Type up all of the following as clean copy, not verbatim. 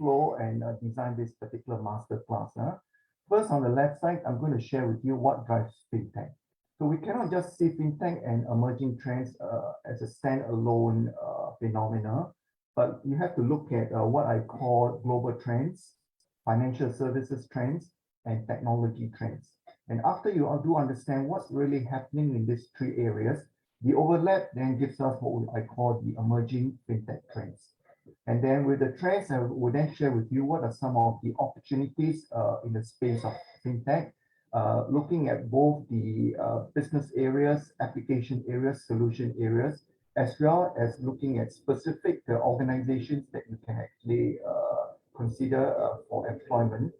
flow and design this particular masterclass. First, on the left side, I'm going to share with you what drives fintech. So we cannot just see fintech and emerging trends as a standalone phenomena, but you have to look at what I call global trends, financial services trends, and technology trends. And after you do understand what's really happening in these three areas, the overlap then gives us what I call the emerging fintech trends. And then with the trends, I will then share with you what are some of the opportunities in the space of fintech, looking at both the business areas, application areas, solution areas, as well as looking at specific organizations that you can actually consider for employment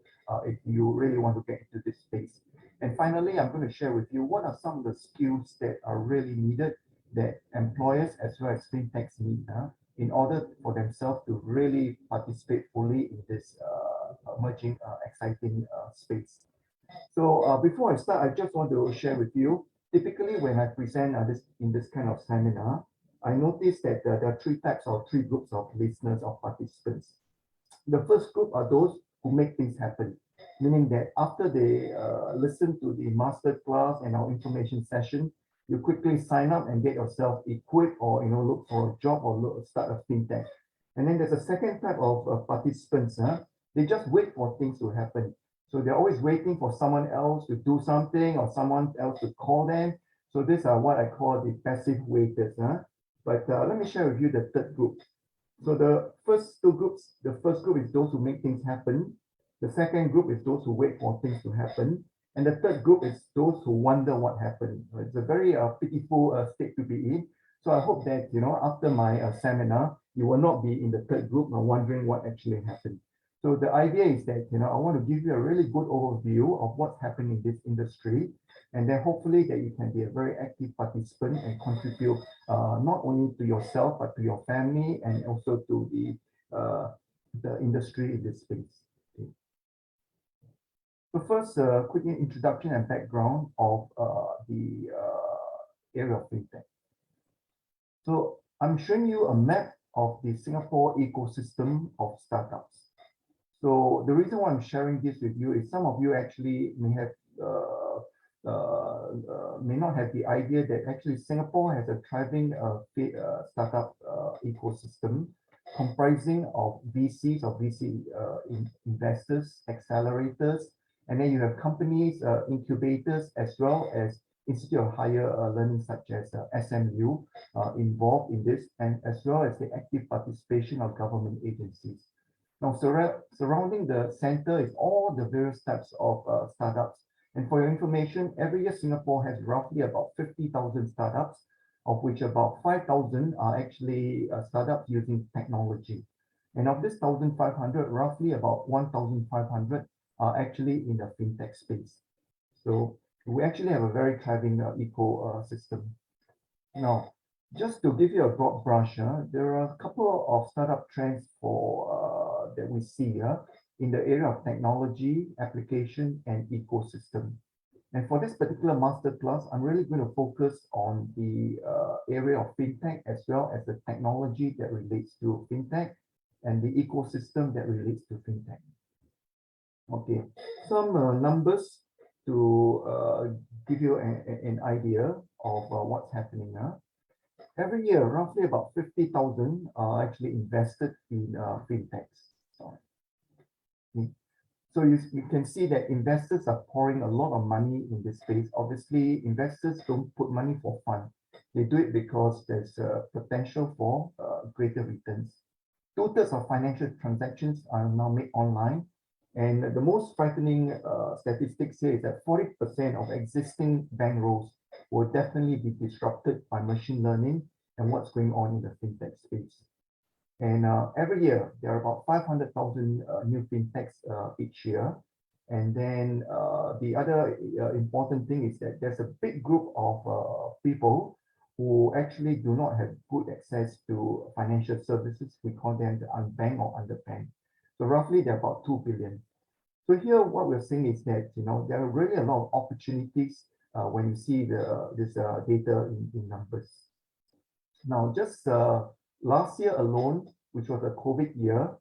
if you really want to get into this space. And finally, I'm going to share with you what are some of the skills that are really needed that employers as well as fintechs need in order for themselves to really participate fully in this emerging, exciting space. So before I start, I just want to share with you, typically when I present in this kind of seminar, I noticed that there are three groups of listeners or participants. The first group are those who make things happen, meaning that after they listen to the master class and our information session, you quickly sign up and get yourself equipped or look for a job or start a fintech. And then there's a second type of participants. They just wait for things to happen. So they're always waiting for someone else to do something or someone else to call them. So these are what I call the passive waiters. But let me share with you the third group. So the first two groups, the first group is those who make things happen. The second group is those who wait for things to happen. And the third group is those who wonder what happened. It's a very pitiful state to be in. So I hope that, after my seminar, you will not be in the third group wondering what actually happened. So the idea is that, I want to give you a really good overview of what's happening in this industry. And then hopefully that you can be a very active participant and contribute not only to yourself, but to your family and also to the industry in this space. Okay. So first, a quick introduction and background of the area of fintech. So I'm showing you a map of the Singapore ecosystem of startups. So the reason why I'm sharing this with you is some of you actually may not have the idea that actually Singapore has a thriving startup ecosystem comprising of VCs or VC investors, accelerators, and then you have companies, incubators, as well as Institute of Higher Learning such as SMU involved in this, and as well as the active participation of government agencies. Now, surrounding the center is all the various types of startups. And for your information, every year Singapore has roughly about 50,000 startups, of which about 5,000 are actually startups using technology. And of this 1,500, roughly about 1,500 are actually in the fintech space. So we actually have a very thriving ecosystem. Now, just to give you a broad brush, there are a couple of startup trends that we see in the area of technology, application, and ecosystem. And for this particular masterclass, I'm really going to focus on the area of fintech as well as the technology that relates to fintech and the ecosystem that relates to fintech. Okay, some numbers to give you an idea of what's happening now. Every year, roughly about 50,000 are actually invested in fintechs. So you can see that investors are pouring a lot of money in this space. Obviously, investors don't put money for fun. They do it because there's a potential for greater returns. 2/3 of financial transactions are now made online. And the most frightening statistics here is that 40% of existing bankrolls will definitely be disrupted by machine learning and what's going on in the fintech space. And every year, there are about 500,000 new fintechs each year. And then the other important thing is that there's a big group of people who actually do not have good access to financial services. We call them the unbanked or underbanked. So roughly, there are about 2 billion. So here, what we're saying is that there are really a lot of opportunities when you see this data in numbers. Now, just last year alone, which was a COVID year,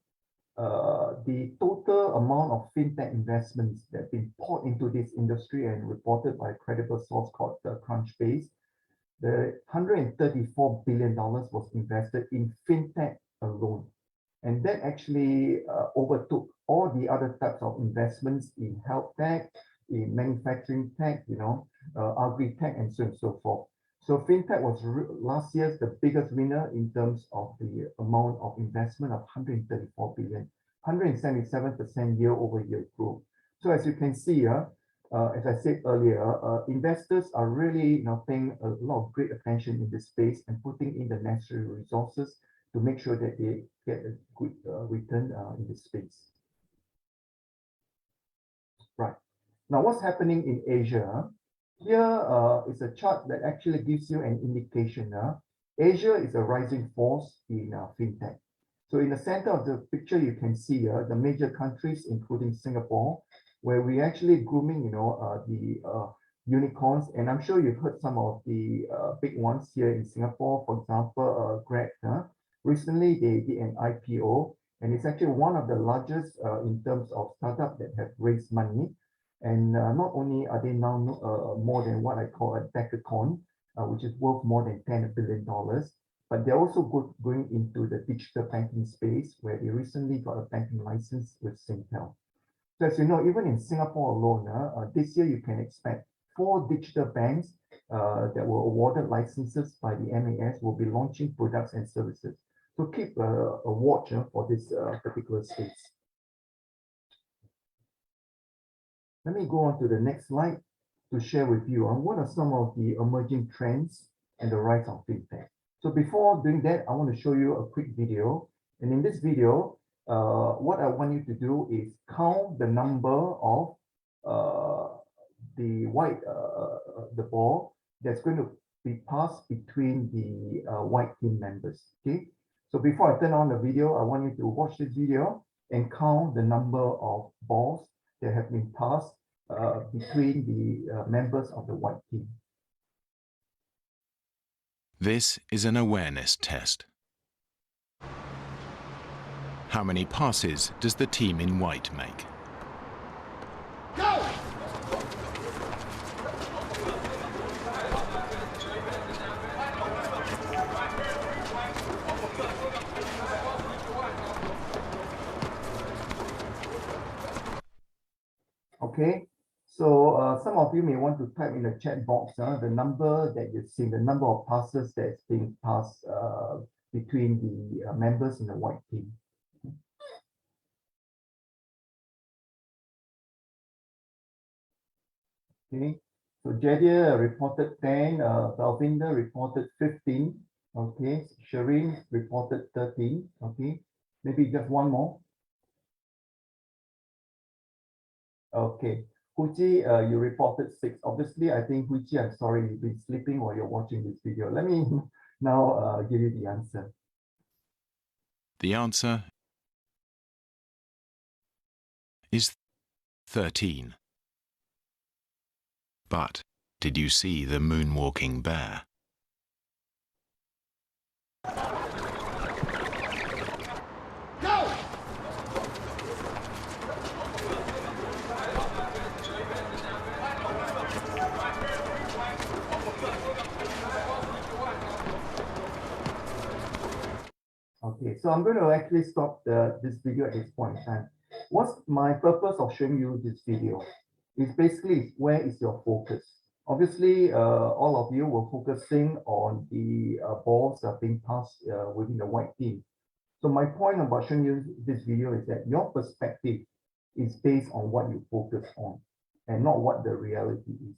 the total amount of fintech investments that have been poured into this industry and reported by a credible source called Crunchbase, the $134 billion was invested in fintech alone. And that actually overtook all the other types of investments in health tech, in manufacturing tech, agri-tech, and so on and so forth. So fintech was last year's the biggest winner in terms of the amount of investment of 134 billion, 177% year-over-year growth. So as you can see, as I said earlier, investors are really paying a lot of great attention in this space and putting in the necessary resources to make sure that they get a good return in this space. Right. Now, what's happening in Asia? Here is a chart that actually gives you an indication. Asia is a rising force in fintech. So in the center of the picture, you can see the major countries, including Singapore, where we actually grooming, the unicorns. And I'm sure you've heard some of the big ones here in Singapore. For example, Grab. Recently, they did an IPO, and it's actually one of the largest in terms of startup that have raised money. And not only are they now more than what I call a decacorn, which is worth more than $10 billion, but they're also going into the digital banking space, where they recently got a banking license with Singtel. So as you know, even in Singapore alone, this year you can expect 4 digital banks that were awarded licenses by the MAS will be launching products and services. So keep a watch for this particular space. Let me go on to the next slide to share with you what are some of the emerging trends and the rise of fintech. So before doing that, I want to show you a quick video. And in this video, what I want you to do is count the number of the ball that's going to be passed between the white team members. Okay. So before I turn on the video, I want you to watch this video and count the number of balls that have been passed between the members of the white team. This is an awareness test. How many passes does the team in white make? Go! Okay, so some of you may want to type in the chat box the number that you've seen, the number of passes that's being passed between the members in the white team. Okay, so Jadia reported 10, Balvinda reported 15, okay, Shireen reported 13, okay, maybe just one more. Okay, Huji, you reported 6. Obviously, I think Huji, I'm sorry, you've been sleeping while you're watching this video. Let me now give you the answer. The answer is 13. But did you see the moonwalking bear? Go! Okay, so I'm going to actually stop this video at this point in time. What's my purpose of showing you this video? Is basically where is your focus? Obviously, all of you were focusing on the balls that are being passed within the white team. So my point about showing you this video is that your perspective is based on what you focus on and not what the reality is.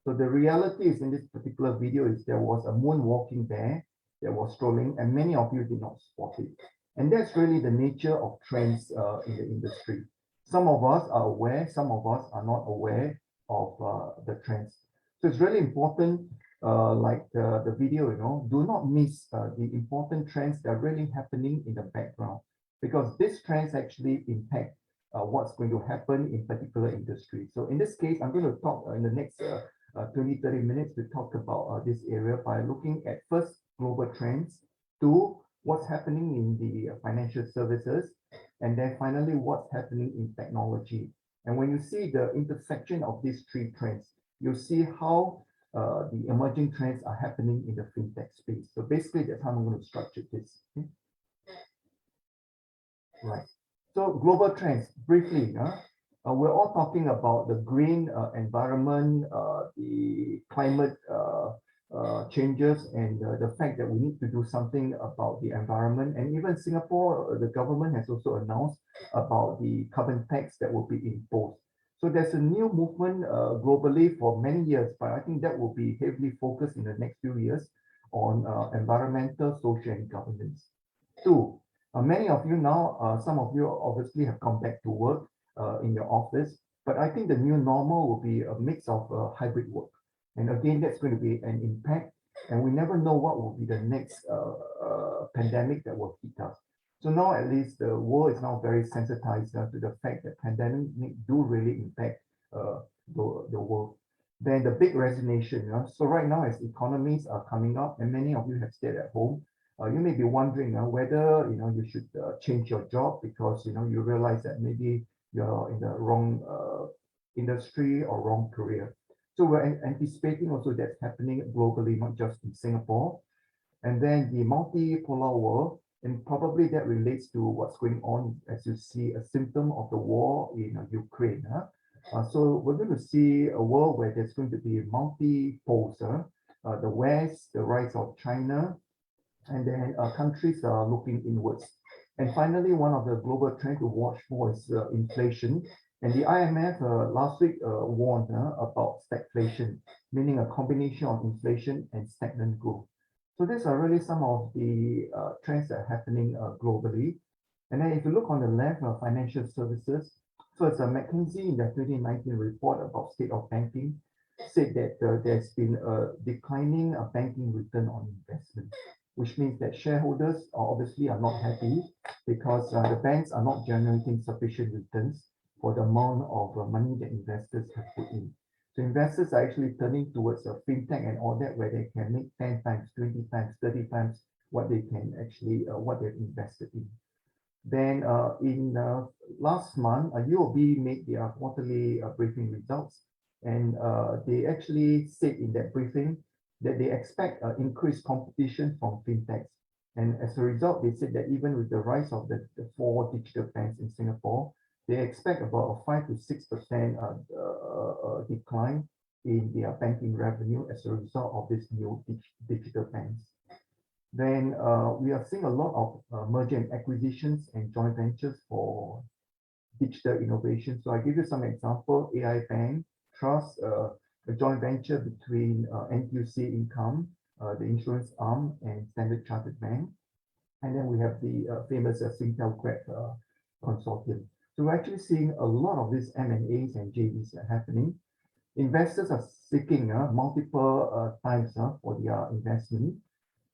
So the reality is in this particular video is there was a moonwalking bear that was strolling and many of you did not spot it. And that's really the nature of trends in the industry. Some of us are aware, some of us are not aware of the trends. So it's really important, like the video, do not miss the important trends that are really happening in the background, because these trends actually impact what's going to happen in particular industry. So in this case, I'm going to talk in the next 20-30 minutes to talk about this area by looking at first global trends, 2, what's happening in the financial services, and then finally what's happening in technology. And when you see the intersection of these three trends, you see how the emerging trends are happening in the fintech space. So basically, that's how I'm going to structure this. Okay? Right. So global trends, briefly, we're all talking about the green environment, the climate changes, and the fact that we need to do something about the environment. And even Singapore, the government has also announced about the carbon tax that will be imposed. So there's a new movement globally for many years, but I think that will be heavily focused in the next few years on environmental, social, and governance. Two, many of you now, some of you obviously have come back to work in your office, but I think the new normal will be a mix of hybrid work. And again, that's going to be an impact, and we never know what will be the next pandemic that will hit us. So now at least the world is now very sensitized to the fact that pandemic do really impact the world. Then the big resignation. So right now, as economies are coming up, and many of you have stayed at home, you may be wondering whether you should change your job because you realize that maybe you're in the wrong industry or wrong career. So we're anticipating also that's happening globally, not just in Singapore. And then the multipolar world, and probably that relates to what's going on as you see a symptom of the war in Ukraine. So we're going to see a world where there's going to be multi-poles, the West, the rise of China, and then countries are looking inwards. And finally, one of the global trends to watch for is inflation. And the IMF last week warned about stagflation, meaning a combination of inflation and stagnant growth. So these are really some of the trends that are happening globally. And then if you look on the left, financial services. So it's a McKinsey in the 2019 report about state of banking said that there's been a declining banking return on investment, which means that shareholders obviously are not happy because the banks are not generating sufficient returns for the amount of money that investors have put in. So investors are actually turning towards a fintech and all that, where they can make 10 times, 20 times, 30 times what they can actually, what they've invested in. Then in last month, UOB made their quarterly briefing results, and they actually said in that briefing that they expect increased competition from fintechs. And as a result, they said that even with the rise of the 4 digital banks in Singapore, they expect about a 5 to 6% decline in their banking revenue as a result of these new digital banks. Then we are seeing a lot of merger and acquisitions and joint ventures for digital innovation. So I give you some example: AI Bank Trust, a joint venture between NTUC Income, the insurance arm, and Standard Chartered Bank. And then we have the famous Singtel Grab consortium. So we're actually seeing a lot of these M&As and JVs happening. Investors are seeking multiple times for their investment.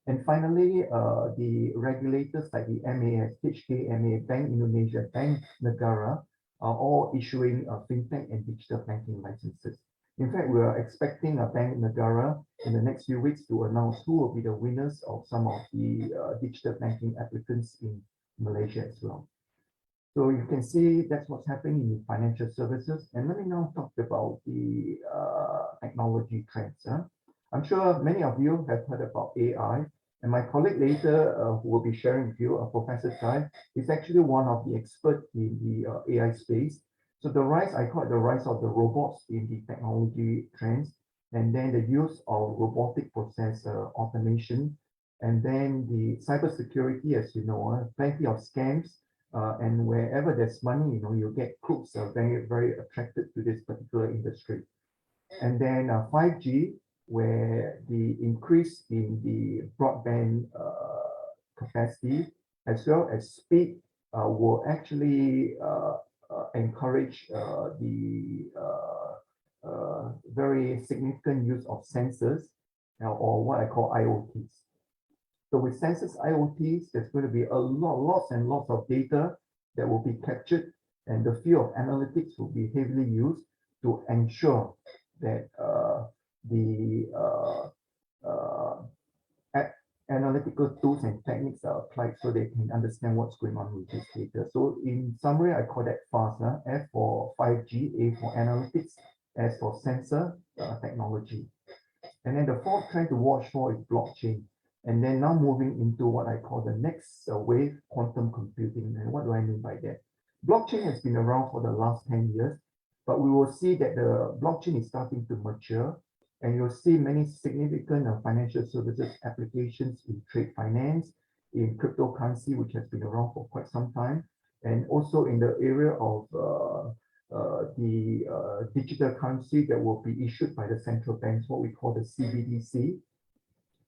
And finally, the regulators like the MAS, HKMA, Bank Indonesia, Bank Negara are all issuing fintech and digital banking licenses. In fact, we are expecting a Bank Negara in the next few weeks to announce who will be the winners of some of the digital banking applicants in Malaysia as well. So you can see that's what's happening in financial services. And let me now talk about the technology trends. I'm sure many of you have heard about AI, and my colleague later who will be sharing with you, Professor Thng, is actually one of the experts in the AI space. So the rise, I call it the rise of the robots in the technology trends, and then the use of robotic process automation, and then the cybersecurity, as you know, plenty of scams, and wherever there's money, you get crooks are very, very attracted to this particular industry. And then 5G, where the increase in the broadband capacity as well as speed will actually encourage the very significant use of sensors or what I call IoTs. So with sensors IoTs, there's going to be a lots and lots of data that will be captured, and the field of analytics will be heavily used to ensure that the analytical tools and techniques are applied so they can understand what's going on with this data. So in summary, I call that FAST, F for 5G, A for analytics, S for sensor technology. And then the fourth trend to watch for is blockchain. And then now moving into what I call the next wave, quantum computing. And what do I mean by that? Blockchain has been around for the last 10 years, but we will see that the blockchain is starting to mature, and you'll see many significant financial services applications in trade finance, in cryptocurrency, which has been around for quite some time, and also in the area of the digital currency that will be issued by the central banks, what we call the CBDC.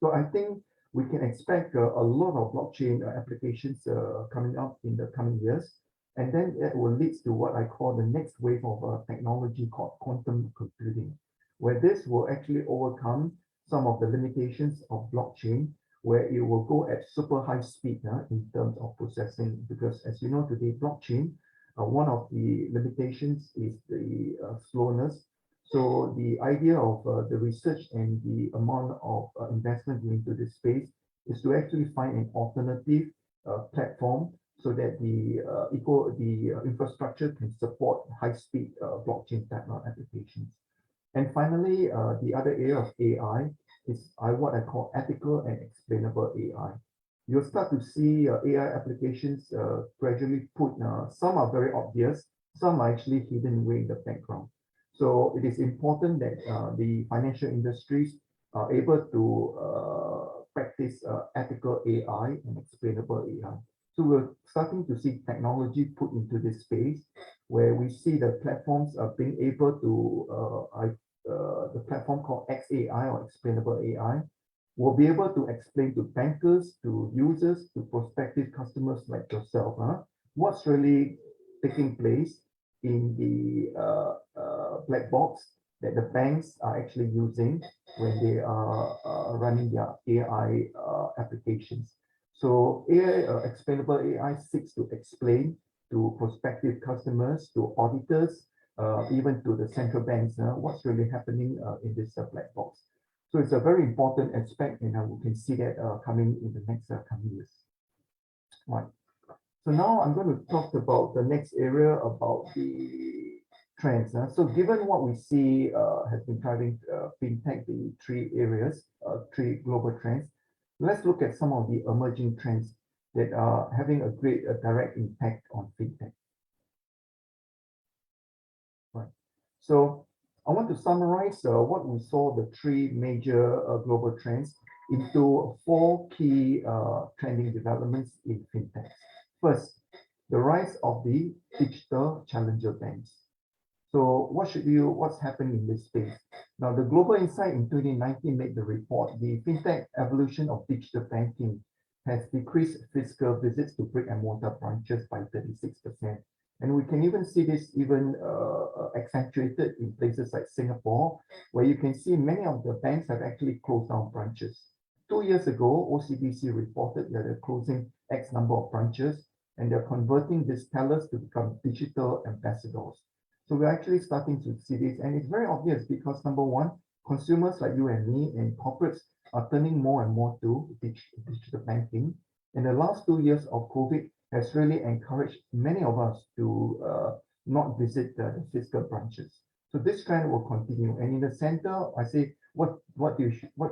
So I think we can expect a lot of blockchain applications coming up in the coming years. And then that will lead to what I call the next wave of technology called quantum computing, where this will actually overcome some of the limitations of blockchain, where it will go at super high speed in terms of processing. Because as you know today, blockchain, one of the limitations is the slowness. So the idea of the research and the amount of investment into this space is to actually find an alternative platform so that the infrastructure can support high-speed blockchain type of applications. And finally, the other area of AI is what I call ethical and explainable AI. You'll start to see AI applications gradually put, some are very obvious, some are actually hidden away in the background. So it is important that the financial industries are able to practice ethical AI and explainable AI. So we're starting to see technology put into this space where we see the platforms are being able to, the platform called XAI or explainable AI will be able to explain to bankers, to users, to prospective customers like yourself, what's really taking place in the black box that the banks are actually using when they are running their AI applications. So AI, explainable AI seeks to explain to prospective customers, to auditors, even to the central banks, what's really happening in this black box. So it's a very important aspect, and we can see that coming in the next coming years. Right. So now I'm going to talk about the next area about the trends. So given what we see has been driving fintech, the three areas, three global trends, let's look at some of the emerging trends that are having a great direct impact on fintech. Right. So I want to summarize what we saw, the three major global trends, into four key trending developments in fintech. First, the rise of the digital challenger banks. So what's happening in this space? Now, the Global Insight in 2019 made the report, the fintech evolution of digital banking has decreased physical visits to brick and mortar branches by 36%. And we can even see this even accentuated in places like Singapore, where you can see many of the banks have actually closed down branches. 2 years ago, OCBC reported that they're closing X number of branches, and they're converting these tellers to become digital ambassadors. So we're actually starting to see this, and it's very obvious because number one, consumers like you and me and corporates are turning more and more to digital banking. In the last 2 years of COVID has really encouraged many of us to not visit the physical branches. So this trend will continue. And in the center, I say, what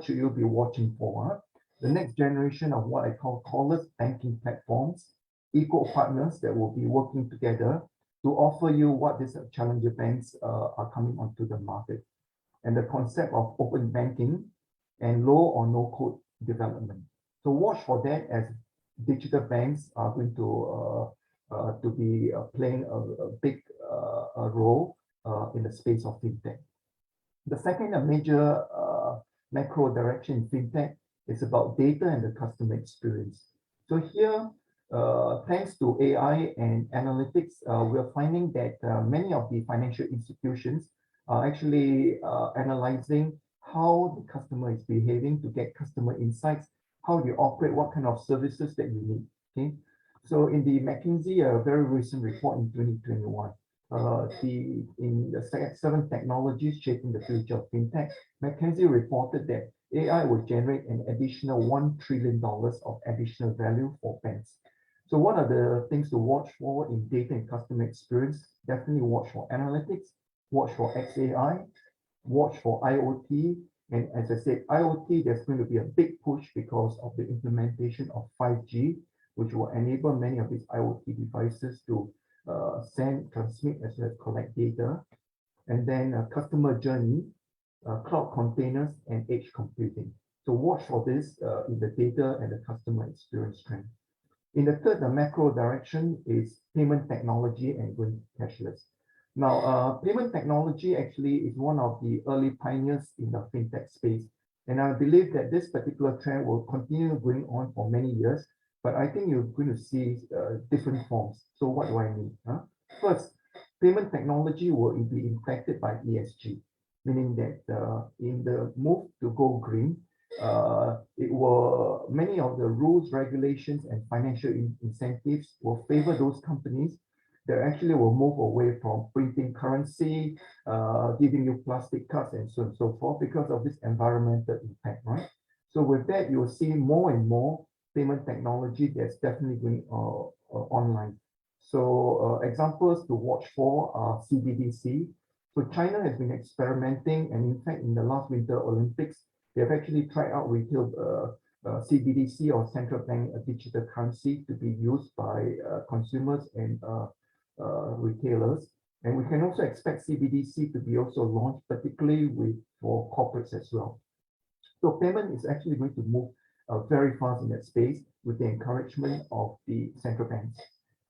should you be watching for? The next generation of what I call callless banking platforms, eco partners that will be working together to offer you what these challenger banks are coming onto the market. And the concept of open banking and low or no code development. So watch for that as digital banks are going to be playing a big role in the space of fintech. The second major macro direction in fintech is about data and the customer experience. So here, thanks to AI and analytics, we're finding that many of the financial institutions are actually analyzing how the customer is behaving to get customer insights, how you operate, what kind of services that you need. Okay, so in the McKinsey, a very recent report in 2021, in the 7 technologies shaping the future of fintech, McKinsey reported that AI will generate an additional $1 trillion of additional value for banks. So what are the things to watch for in data and customer experience? Definitely watch for analytics, watch for XAI, watch for IoT. And as I said, IoT, there's going to be a big push because of the implementation of 5G, which will enable many of these IoT devices to send, transmit, as well as collect data. And then customer journey, cloud containers, and edge computing. So watch for this in the data and the customer experience trend. In the third, the macro direction is payment technology and going cashless. Now, payment technology actually is one of the early pioneers in the fintech space. And I believe that this particular trend will continue going on for many years, but I think you're going to see different forms. So what do I mean? First, payment technology will be impacted by ESG, meaning that in the move to go green, many of the rules, regulations, and financial incentives will favor those companies that actually will move away from printing currency, giving you plastic cards, and so on and so forth, because of this environmental impact, right? So with that, you'll see more and more payment technology that's definitely going online. So examples to watch for are CBDC. So China has been experimenting, and in fact, in the last Winter Olympics, they have actually tried out retail CBDC or central bank digital currency to be used by consumers and retailers. And we can also expect CBDC to be also launched, particularly for corporates as well. So payment is actually going to move very fast in that space with the encouragement of the central banks.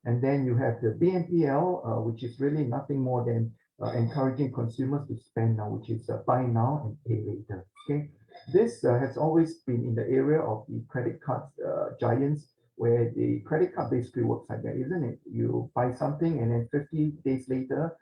And then you have the BNPL, which is really nothing more than encouraging consumers to spend now, which is buy now and pay later. Okay, this has always been in the area of the credit card giants, where the credit card basically works like that, isn't it? You buy something and then 50 days later,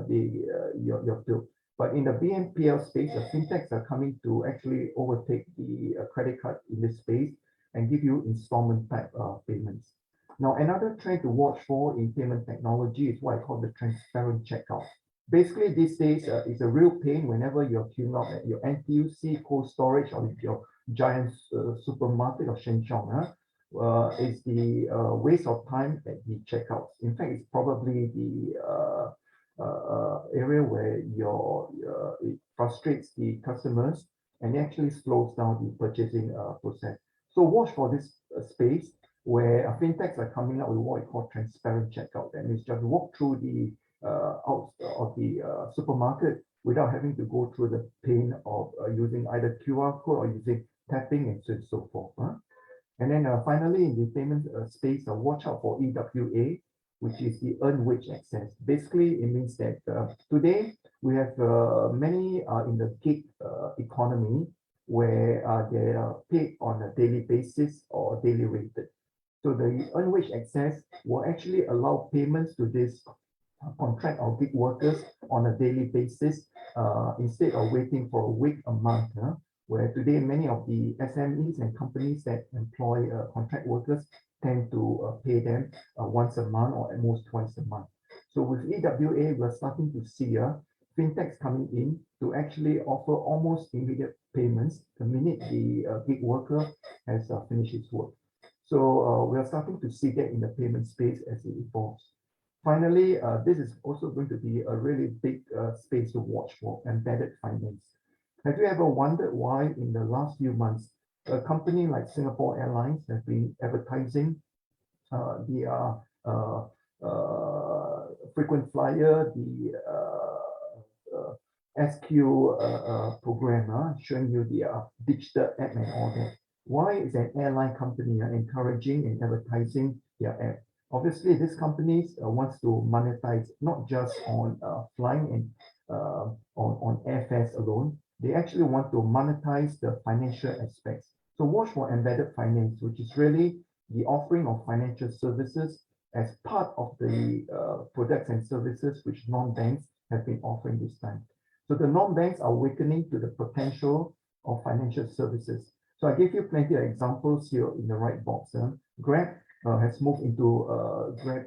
you're billed. But in the BNPL space, the fintechs are coming to actually overtake the credit card in this space and give you installment type payments. Now, another trend to watch for in payment technology is what I call the transparent checkout. Basically, these days, it's a real pain whenever you're queuing up at your NTUC, Cold Storage, or your giant supermarket or Shenzhen. It's the waste of time at the checkouts. In fact, it's probably the area where it frustrates the customers and actually slows down the purchasing process. So watch for this space where fintechs are coming up with what we call transparent checkout. That means just walk through the out of the supermarket without having to go through the pain of using either QR code or using tapping and so forth. And then finally, in the payment space, watch out for EWA, which is the earned wage access. Basically, it means that today we have many in the gig economy where they are paid on a daily basis or daily rated. So the earned wage access will actually allow payments to this contract or gig workers on a daily basis instead of waiting for a week, a month, where today many of the SMEs and companies that employ contract workers tend to pay them once a month or at most twice a month. So with EWA, we're starting to see fintechs coming in to actually offer almost immediate payments the minute the gig worker has finished his work. So we are starting to see that in the payment space as it evolves. Finally, this is also going to be a really big space to watch for, embedded finance. Have you ever wondered why in the last few months, a company like Singapore Airlines has been advertising the frequent flyer, the SQ program, showing you the digital app and all that? Why is an airline company encouraging and advertising their app? Obviously, this company wants to monetize not just on flying and on airfares alone. They actually want to monetize the financial aspects. So watch for embedded finance, which is really the offering of financial services as part of the products and services which non-banks have been offering this time. So the non-banks are awakening to the potential of financial services. So I gave you plenty of examples here in the right box. Grab has moved into Grab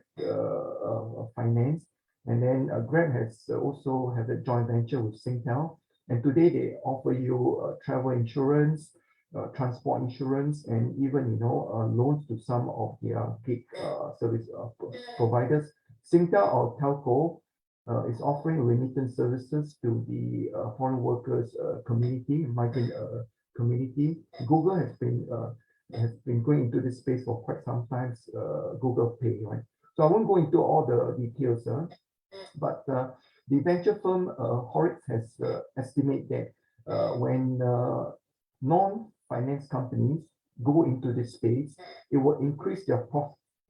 finance, and then Grab has also had a joint venture with Singtel, And today they offer you travel insurance, transport insurance, and even loans to some of their gig service providers. Singtel or Telco is offering remittance services to the foreign workers community, migrant community. Google has been going into this space for quite some time. Google Pay, right? So I won't go into all the details, but the venture firm Horrocks has estimated that when non-finance companies go into this space, it will increase their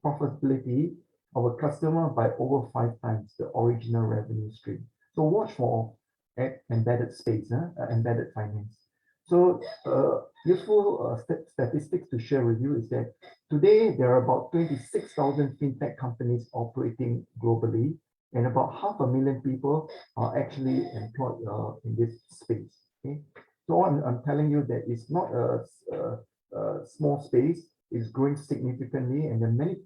profitability of a customer by over 5 times the original revenue stream. So watch for embedded space, embedded finance. So useful statistics to share with you is that today there are about 26,000 fintech companies operating globally, and about 500,000 people are actually employed in this space. Okay, so I'm telling you that it's not a small space; it's growing significantly, and there are many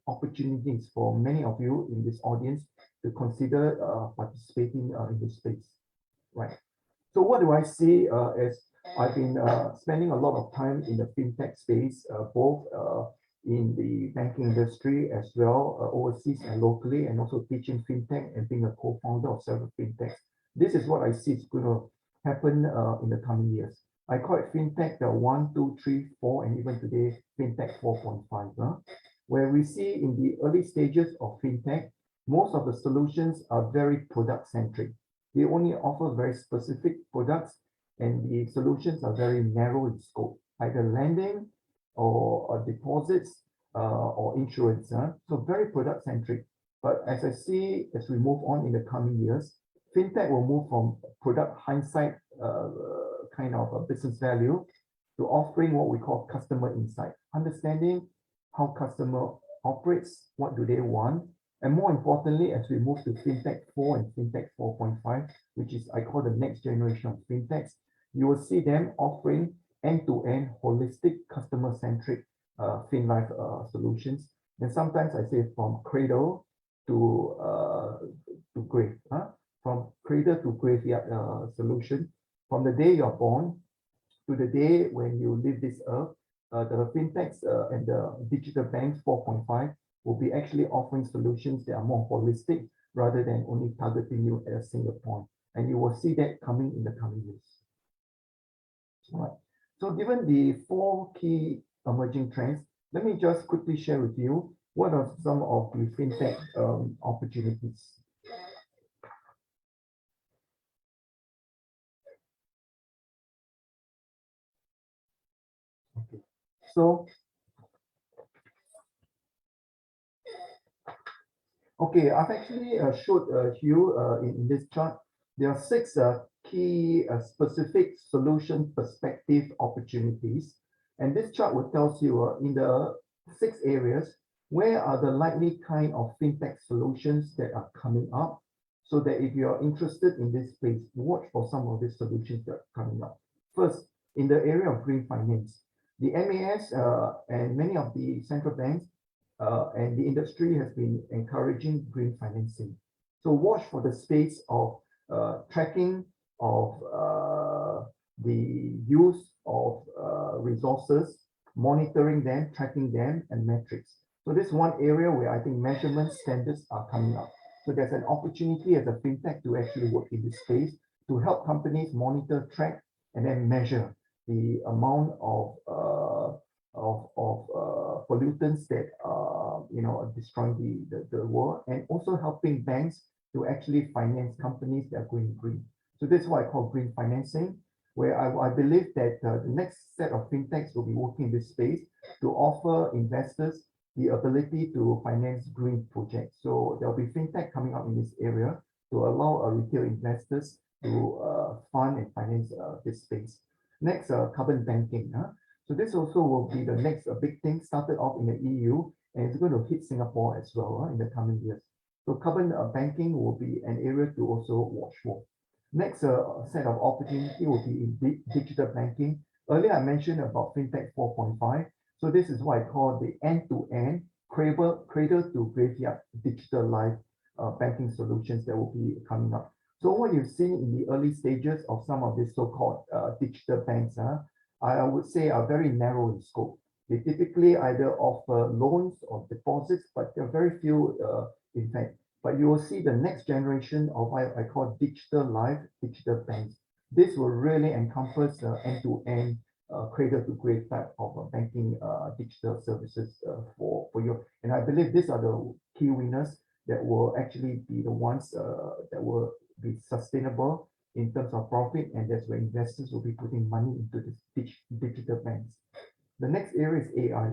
opportunities for many of you in this audience to consider participating in this space, right? So what do I see as I've been spending a lot of time in the fintech space, both in the banking industry as well, overseas and locally, and also teaching fintech and being a co-founder of several fintechs. This is what I see is going to happen in the coming years. I call it fintech 1, 2, 3, 4, and even today fintech 4.5. Where we see in the early stages of fintech, most of the solutions are very product-centric. They only offer very specific products, and the solutions are very narrow in scope, either lending or deposits or insurance. So very product-centric. But as I see, as we move on in the coming years, fintech will move from product hindsight kind of a business value to offering what we call customer insight, understanding how customer operates, what do they want, and more importantly, as we move to fintech 4 and fintech 4.5, which is I call the next generation of fintechs, you will see them offering end-to-end holistic customer-centric FinLife solutions. And sometimes I say from cradle to grave, from cradle to graveyard solution, from the day you're born to the day when you leave this earth. The fintechs and the digital banks 4.5 will be actually offering solutions that are more holistic rather than only targeting you at a single point. And you will see that coming in the coming years. All right. So given the 4 key emerging trends, let me just quickly share with you what are some of the fintech opportunities. Okay. So, okay, I've actually showed you in this chart, there are 6 key specific solution perspective opportunities. And this chart will tell you in the 6 areas, where are the likely kind of fintech solutions that are coming up, so that if you are interested in this space, watch for some of these solutions that are coming up. First, in the area of green finance, the MAS and many of the central banks and the industry has been encouraging green financing. So watch for the space of tracking of the use of resources, monitoring them, tracking them, and metrics. So this is one area where I think measurement standards are coming up. So there's an opportunity as a fintech to actually work in this space to help companies monitor, track, and then measure the amount of pollutants that are destroying the world, and also helping banks to actually finance companies that are going green. So this is what I call green financing, where I believe that the next set of fintechs will be working in this space to offer investors the ability to finance green projects. So there'll be fintech coming up in this area to allow retail investors to fund and finance this space. Next, carbon banking. So this also will be the next big thing, started off in the EU, and it's going to hit Singapore as well in the coming years. So carbon banking will be an area to also watch for. Next set of opportunity will be in digital banking. Earlier I mentioned about fintech 4.5. So this is what I call the end-to-end cradle to graveyard digital life banking solutions that will be coming up. So what you see in the early stages of some of these so-called digital banks, I would say are very narrow in scope. They typically either offer loans or deposits, but there are very few in fact. But you will see the next generation of what I call digital banks. This will really encompass end-to-end cradle-to-grave type of banking digital services for you. And I believe these are the key winners that will actually be the ones that will be sustainable in terms of profit, and that's where investors will be putting money into this digital banks. The next area is AI.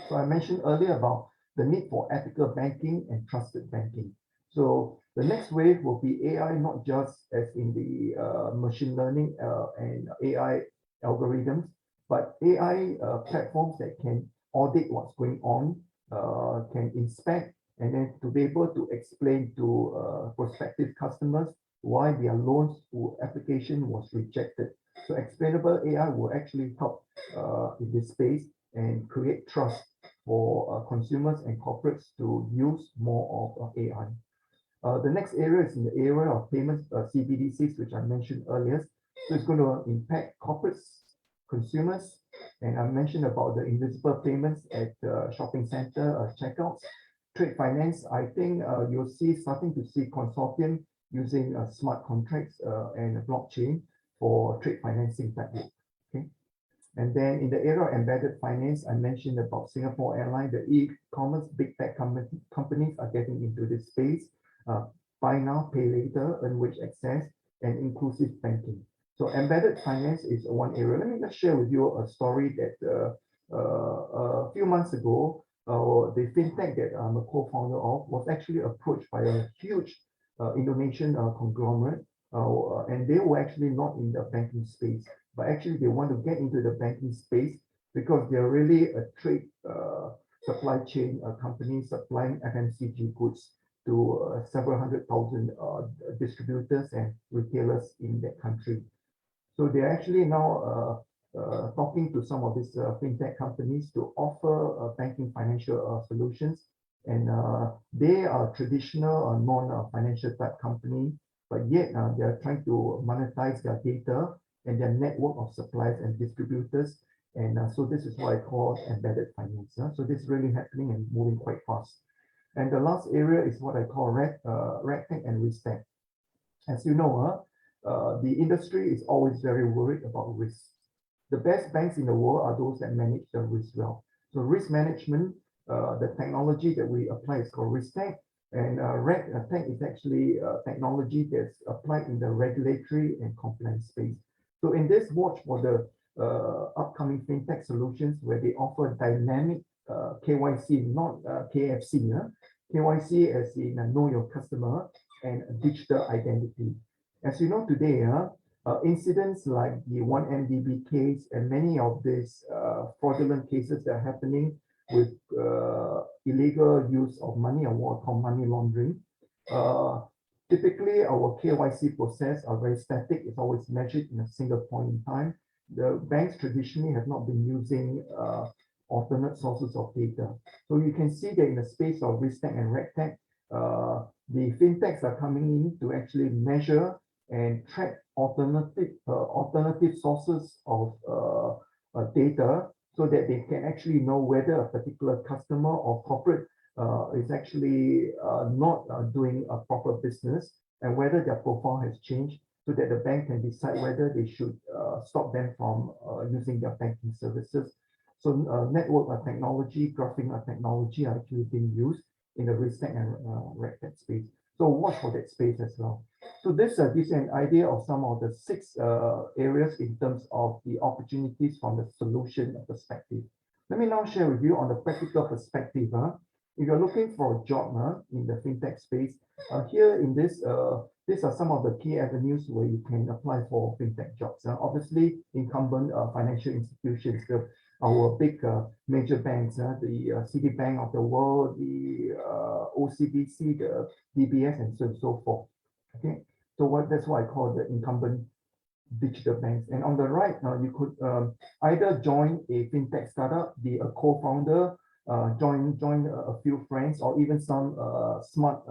So I mentioned earlier about the need for ethical banking and trusted banking. So the next wave will be AI, not just as in the machine learning and AI algorithms, but AI platforms that can audit what's going on, can inspect, and then to be able to explain to prospective customers why their loans or application was rejected. So explainable AI will actually help in this space and create trust for consumers and corporates to use more of AI. The next area is in the area of payments, CBDCs, which I mentioned earlier. So it's going to impact corporates, consumers, and I mentioned about the invisible payments at shopping center checkouts. Trade finance, I think you'll see starting to see consortium using smart contracts and blockchain for trade financing type work. Okay. And then in the area of embedded finance, I mentioned about Singapore Airlines, the e-commerce big tech companies are getting into this space. Buy now, pay later, earn wage access, and inclusive banking. So embedded finance is one area. Let me just share with you a story that a few months ago, the fintech that I'm a co-founder of was actually approached by a huge Indonesian conglomerate, and they were actually not in the banking space, but actually they want to get into the banking space because they're really a trade supply chain company supplying FMCG goods to several 100,000 distributors and retailers in that country. So they're actually now talking to some of these fintech companies to offer banking financial solutions. And they are traditional non-financial type company, but yet they are trying to monetize their data and their network of suppliers and distributors. And so this is what I call embedded finance. So this is really happening and moving quite fast. And the last area is what I call RegTech and RiskTech. As you know, the industry is always very worried about risk. The best banks in the world are those that manage the risk well. So risk management, the technology that we apply is called RiskTech, and RegTech is actually technology that's applied in the regulatory and compliance space. So in this, watch for the upcoming fintech solutions where they offer dynamic KYC, not KFC, KYC as in know your customer and digital identity. As you know today, incidents like the 1MDB case and many of these fraudulent cases that are happening with illegal use of money or what called money laundering. Typically, our KYC process are very static. It's always measured in a single point in time. The banks traditionally have not been using alternate sources of data. So you can see that in the space of RiskTech and RegTech, the fintechs are coming in to actually measure and track alternative sources of data so that they can actually know whether a particular customer or corporate is actually not doing a proper business and whether their profile has changed so that the bank can decide whether they should stop them from using their banking services. So network technology, graphing technology are actually being used in the RiskTech and RegTech space. So watch for that space as well. So this gives you an idea of some of the 6 areas in terms of the opportunities from the solution perspective. Let me now share with you on the practical perspective. If you're looking for a job in the fintech space, here in this, these are some of the key avenues where you can apply for fintech jobs. Obviously, incumbent financial institutions, our big major banks, the Citibank of the world, the OCBC, the DBS, and so on and so forth. Okay, so that's what I call the incumbent digital banks. And on the right, you could either join a fintech startup, be a co-founder, join a few friends, or even some smart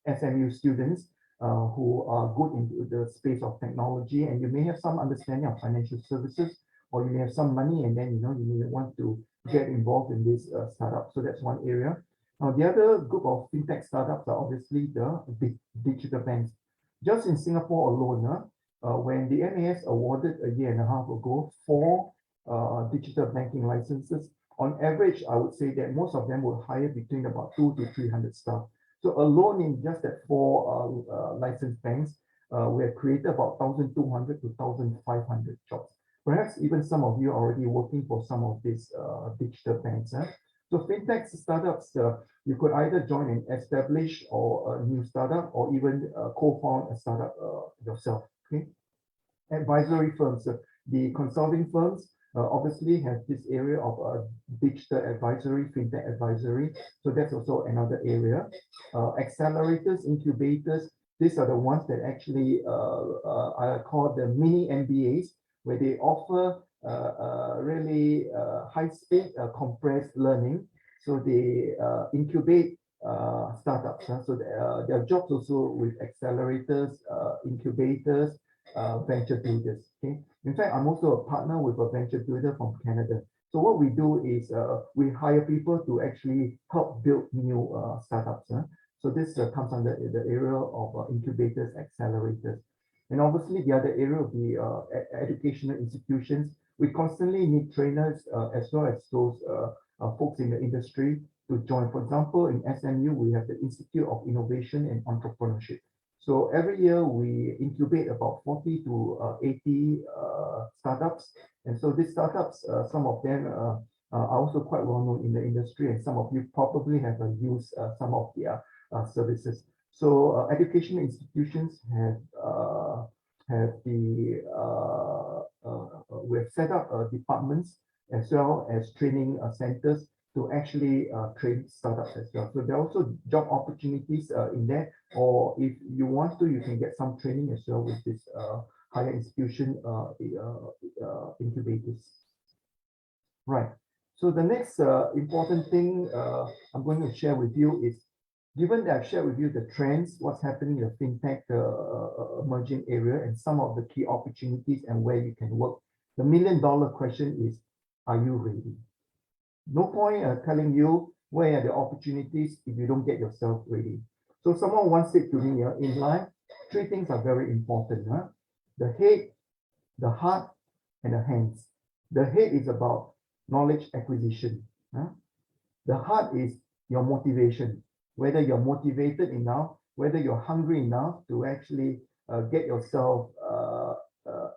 SMU students who are good into the space of technology, and you may have some understanding of financial services, or you may have some money, and then you may want to get involved in this startup. So that's one area. Now, the other group of fintech startups are obviously the digital banks. Just in Singapore alone, when the MAS awarded a year and a half ago 4 digital banking licenses, on average, I would say that most of them will hire between about 200 to 300 staff. So alone in just that 4 licensed banks, we have created about 1,200 to 1,500 jobs. Perhaps even some of you are already working for some of these digital banks. So fintech startups, you could either join an established or a new startup, or even co-found a startup yourself. Okay. Advisory firms, the consulting firms obviously have this area of digital advisory, fintech advisory. So that's also another area. Accelerators, incubators, these are the ones that actually are called the mini MBAs, where they offer really high-speed compressed learning. So they incubate startups. So their jobs also with accelerators, incubators, venture builders. Okay. In fact, I'm also a partner with a venture builder from Canada. So what we do is we hire people to actually help build new startups. So this comes under the area of incubators, accelerators. And obviously the other area of the educational institutions, we constantly need trainers as well as those folks in the industry to join. For example, in SMU, we have the Institute of Innovation and Entrepreneurship. So every year we incubate about 40 to 80 startups. And so these startups, some of them are also quite well known in the industry, and some of you probably have used some of their services. So educational institutions we've set up departments as well as training centers to actually train startups as well. So there are also job opportunities in there, or if you want to, you can get some training as well with this higher institution incubators. Right. So the next important thing I'm going to share with you is, given that I've shared with you the trends, what's happening in the fintech emerging area, and some of the key opportunities and where you can work, the million-dollar question is, are you ready? No point telling you where are the opportunities if you don't get yourself ready. So someone once said to me, in life, 3 things are very important. The head, the heart, and the hands. The head is about knowledge acquisition. The heart is your motivation, whether you're motivated enough, whether you're hungry enough to actually get yourself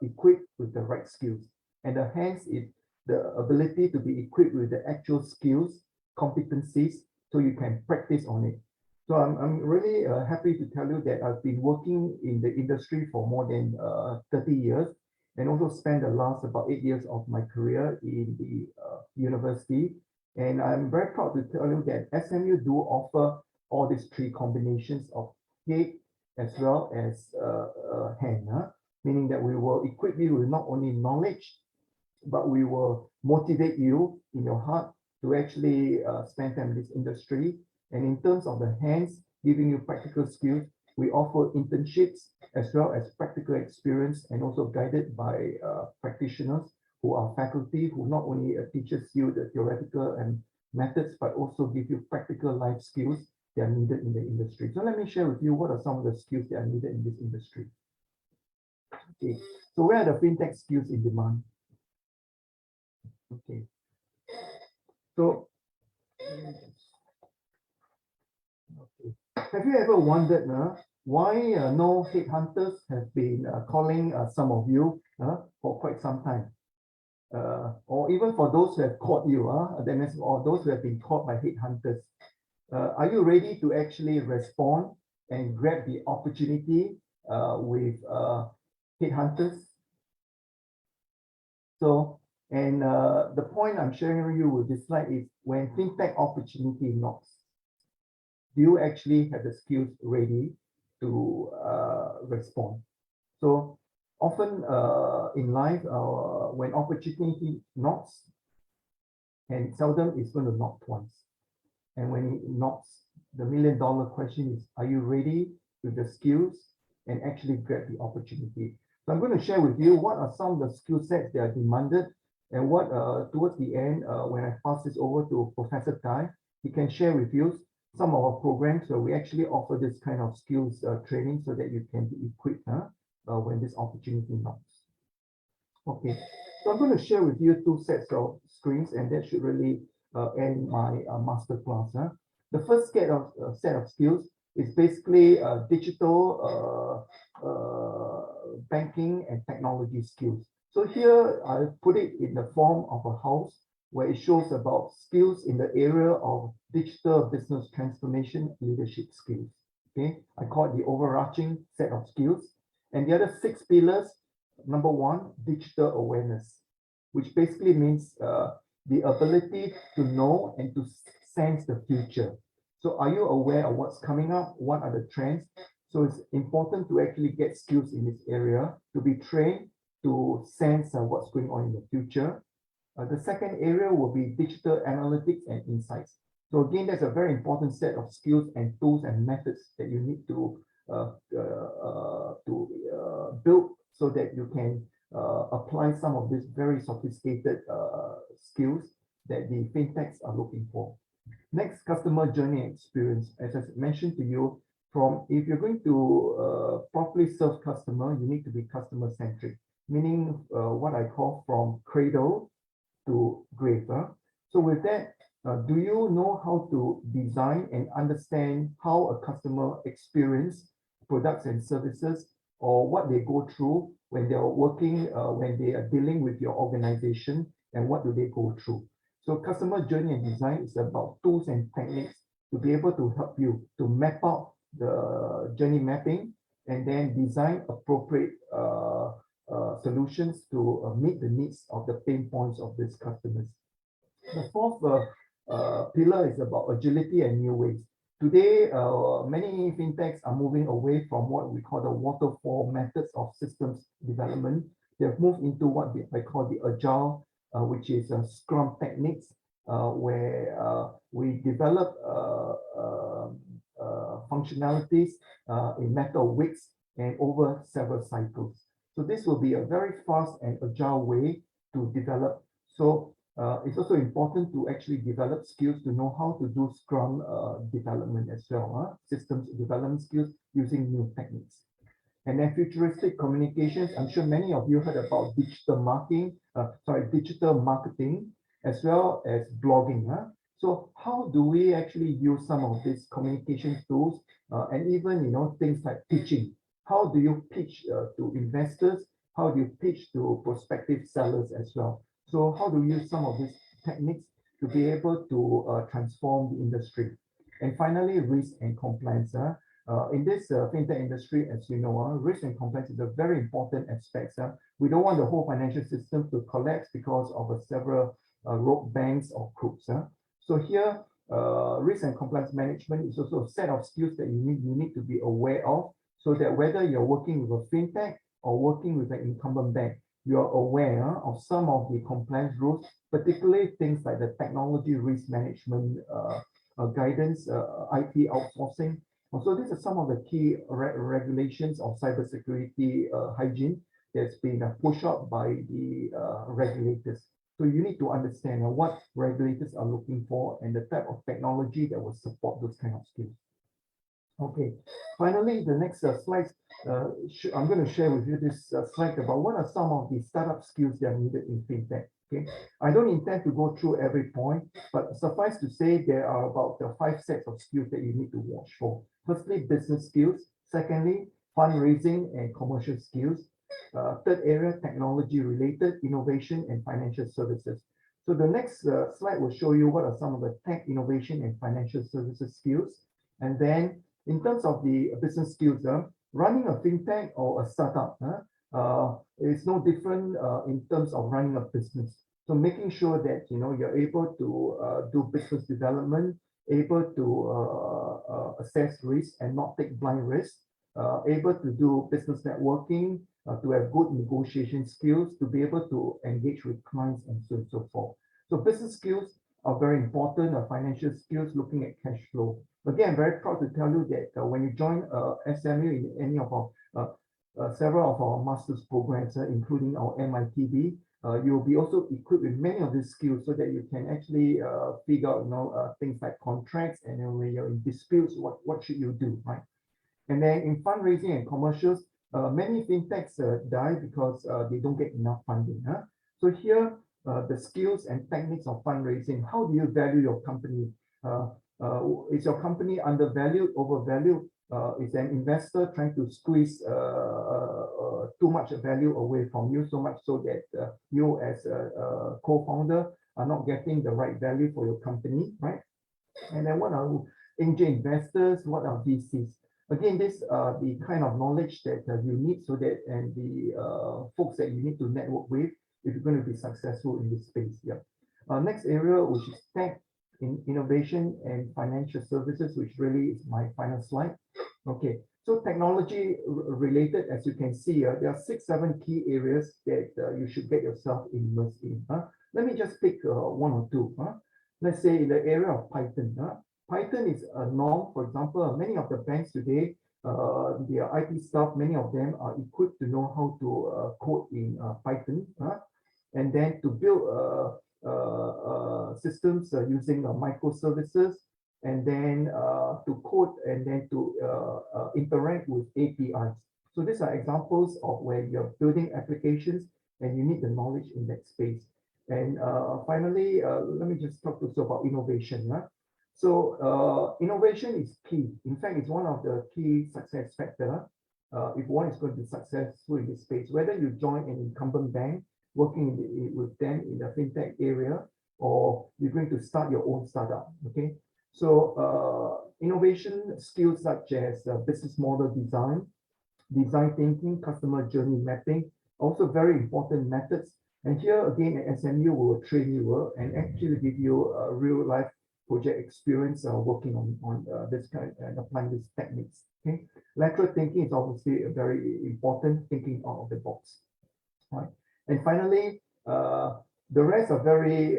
equipped with the right skills. And the hands is the ability to be equipped with the actual skills, competencies, so you can practice on it. So I'm really happy to tell you that I've been working in the industry for more than 30 years, and also spent the last about 8 years of my career in the university. And I'm very proud to tell you that SMU do offer all these 3 combinations of head as well as hand, meaning that we will equip you with not only knowledge, but we will motivate you in your heart to actually spend time in this industry. And in terms of the hands, giving you practical skills, we offer internships as well as practical experience, and also guided by practitioners who are faculty, who not only teaches you the theoretical and methods, but also give you practical life skills that are needed in the industry. So let me share with you what are some of the skills that are needed in this industry. Okay, so where are the fintech skills in demand? Okay, so have you ever wondered why no headhunters have been calling some of you for quite some time? Or even for those who have caught you, or those who have been caught by headhunters. Are you ready to actually respond and grab the opportunity with headhunters? So, and the point I'm sharing with you with this slide is, when fintech opportunity knocks, do you actually have the skills ready to respond? So often in life, when opportunity knocks, and seldom it's going to knock twice. And when it knocks, the million-dollar question is, are you ready with the skills and actually grab the opportunity. So I'm going to share with you what are some of the skill sets that are demanded, and what towards the end, when I pass this over to Professor Thng, he can share with you some of our programs where we actually offer this kind of skills training so that you can be equipped when this opportunity knocks. Okay, so I'm going to share with you two sets of screens, and that should really end my master class. The first set of skills is basically digital banking and technology skills. So here I put it in the form of a house where it shows about skills in the area of digital business transformation leadership skills. Okay, I call it the overarching set of skills. And the other 6 pillars, number 1, digital awareness, which basically means the ability to know and to sense the future. So are you aware of what's coming up? What are the trends? So it's important to actually get skills in this area, to be trained to sense what's going on in the future. The second area will be digital analytics and insights. So again, there's a very important set of skills and tools and methods that you need to build so that you can apply some of these very sophisticated skills that the fintechs are looking for. Next, customer journey experience. As I mentioned to you, if you're going to properly serve customer, you need to be customer centric, meaning what I call from cradle to grave. So with that, do you know how to design and understand how a customer experience products and services, or what they go through when they are working, when they are dealing with your organization, and what do they go through? So customer journey and design is about tools and techniques to be able to help you to map out the journey mapping and then design appropriate solutions to meet the needs of the pain points of these customers. The fourth pillar is about agility and new ways. Today, many fintechs are moving away from what we call the waterfall methods of systems development. They've moved into what I call the agile, which is Scrum techniques, where we develop functionalities in matter of weeks and over several cycles. So this will be a very fast and agile way to develop. So it's also important to actually develop skills to know how to do Scrum development as well, systems development skills using new techniques. And then futuristic communications. I'm sure many of you heard about digital marketing, as well as blogging. So how do we actually use some of these communication tools and even things like pitching? How do you pitch to investors? How do you pitch to prospective sellers as well? So how do you use some of these techniques to be able to transform the industry? And finally, risk and compliance. In this fintech industry, as you know, risk and compliance is a very important aspect. We don't want the whole financial system to collapse because of several rogue banks or crooks. So here, risk and compliance management is also a set of skills that you need to be aware of, so that whether you're working with a fintech or working with an incumbent bank, you're aware of some of the compliance rules, particularly things like the technology risk management guidance, IT outsourcing. So these are some of the key regulations of cybersecurity hygiene that's been pushed out by the regulators. So you need to understand what regulators are looking for and the type of technology that will support those kind of skills. Okay, finally, the next slides, I'm going to share with you this slide about what are some of the startup skills that are needed in fintech. Okay, I don't intend to go through every point, but suffice to say there are about 5 sets of skills that you need to watch for. Firstly, business skills. Secondly, fundraising and commercial skills. Third area, technology related, innovation and financial services. So the next slide will show you what are some of the tech, innovation and financial services skills. And then in terms of the business skills, running a fintech or a startup is no different in terms of running a business. So making sure that you're able to do business development, able to assess risk and not take blind risk, able to do business networking, to have good negotiation skills, to be able to engage with clients and so on and so forth. So business skills are very important, financial skills, looking at cash flow. Again, I'm very proud to tell you that when you join SMU in any of our several of our master's programs, including our MITV, you'll be also equipped with many of these skills so that you can actually figure out, things like contracts, and then when you're in disputes, what should you do, right? And then in fundraising and commercials, many fintechs die because they don't get enough funding. So here, the skills and techniques of fundraising, how do you value your company? Is your company undervalued, overvalued? Is an investor trying to squeeze too much value away from you, so much so that you as a co-founder are not getting the right value for your company, right? And then what are angel investors? What are VCs? Again, this the kind of knowledge that you need so that, and the folks that you need to network with if you're going to be successful in this space. Yeah. Next area, which is tech, innovation and financial services, which really is my final slide. Okay, so technology related, as you can see, there are 6-7 key areas that you should get yourself immersed in. Let me just pick one or two. Let's say in the area of Python. Python is a norm. For example, many of the banks today, their IT staff, many of them are equipped to know how to code in Python, and then to build systems using microservices, and then to code, and then to interact with APIs. So these are examples of where you're building applications and you need the knowledge in that space. And finally, let me just talk also about innovation. So innovation is key. In fact, it's one of the key success factors if one is going to be successful in this space, whether you join an incumbent bank, working with them in the fintech area, or you're going to start your own startup. Okay, so innovation skills such as business model design, design thinking, customer journey mapping, also very important methods. And here again at SMU, we will train you and actually give you a real life project experience working on this kind and applying these techniques. Okay, lateral thinking is obviously a very important, thinking out of the box. Right. And finally, the rest are very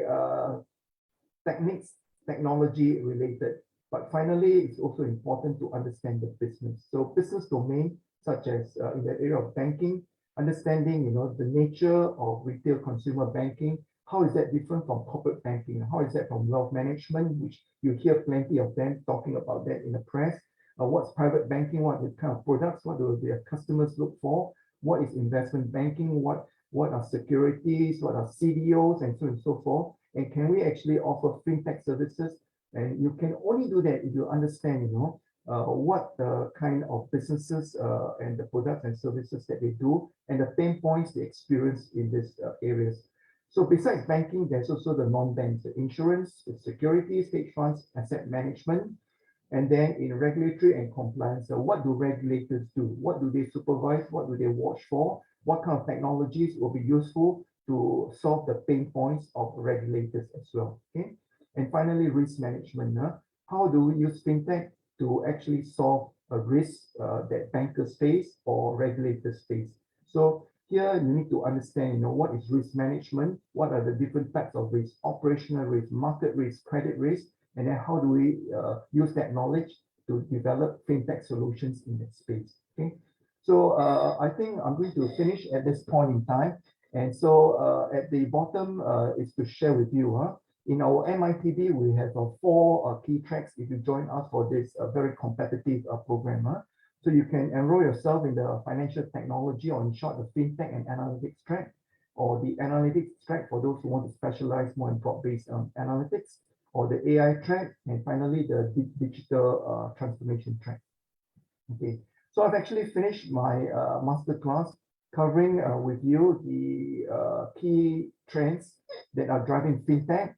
technology related. But finally, it's also important to understand the business. So business domain, such as in the area of banking, understanding, the nature of retail consumer banking. How is that different from corporate banking? How is that from wealth management, which you hear plenty of them talking about that in the press? What's private banking? What are the kind of products? What do their customers look for? What is investment banking? What are securities? What are CDOs, and so on and so forth? And can we actually offer fintech services? And you can only do that if you understand, what the kind of businesses and the products and services that they do, and the pain points they experience in these areas. So besides banking, there's also the non-banks, the insurance, the securities, hedge funds, asset management. And then in regulatory and compliance, what do regulators do? What do they supervise? What do they watch for? What kind of technologies will be useful to solve the pain points of regulators as well? Okay. And finally, risk management. How do we use fintech to actually solve a risk that bankers face or regulators face? So here you need to understand, what is risk management? What are the different types of risk? Operational risk, market risk, credit risk, and then how do we use that knowledge to develop fintech solutions in that space? Okay, so I think I'm going to finish at this point in time. And so at the bottom is to share with you. In our MITV, we have 4 key tracks if you join us for this very competitive program. So you can enroll yourself in the financial technology, or in short, the fintech and analytics track, or the analytics track for those who want to specialize more in prop-based analytics, or the AI track, and finally the digital transformation track. Okay, so I've actually finished my master class covering with you the key trends that are driving fintech.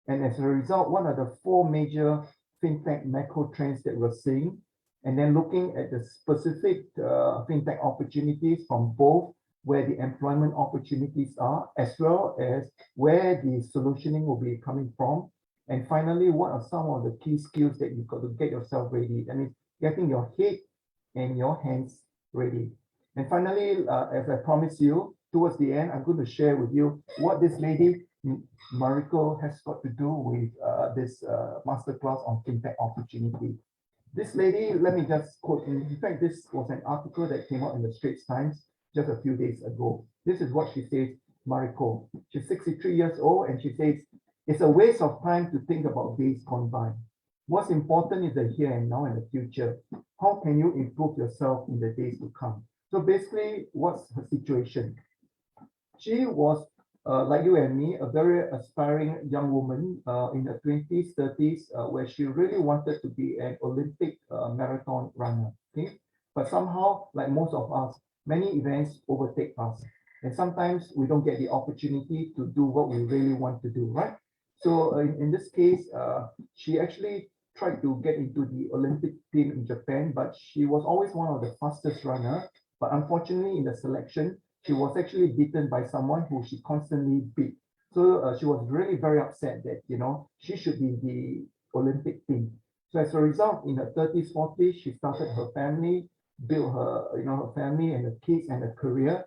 And as a result, what are the 4 major fintech macro trends that we're seeing? And then looking at the specific fintech opportunities from both where the employment opportunities are, as well as where the solutioning will be coming from. And finally, what are some of the key skills that you've got to get yourself ready? That means getting your head and your hands ready. And finally, as I promised you, towards the end, I'm going to share with you what this lady, Mariko, has got to do with this masterclass on fintech opportunity. This lady, let me just quote, in fact, this was an article that came out in the Straits Times just a few days ago. This is what she says, Mariko. She's 63 years old and she says, it's a waste of time to think about days gone by. What's important is the here and now and the future. How can you improve yourself in the days to come? So basically, what's her situation? She was, like you and me, a very aspiring young woman in her 20s, 30s, where she really wanted to be an Olympic marathon runner. Okay, but somehow, like most of us, many events overtake us, and sometimes we don't get the opportunity to do what we really want to do, right? So in this case, she actually tried to get into the Olympic team in Japan, but she was always one of the fastest runner. But unfortunately, in the selection, she was actually beaten by someone who she constantly beat. So she was really very upset that, she should be the Olympic team. So as a result, in her 30s, 40s, she started her family, built her, her family and the kids and her career.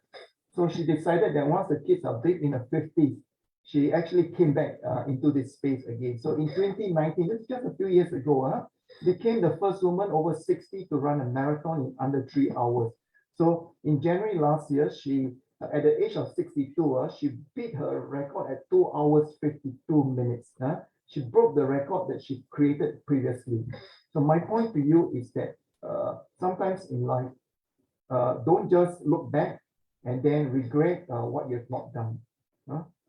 So she decided that once the kids are big in her 50s, she actually came back into this space again. So in 2019, this is just a few years ago, became the first woman over 60 to run a marathon in under 3 hours. So in January last year, she, at the age of 62, she beat her record at 2 hours, 52 minutes. She broke the record that she created previously. So my point to you is that sometimes in life, don't just look back and then regret what you've not done.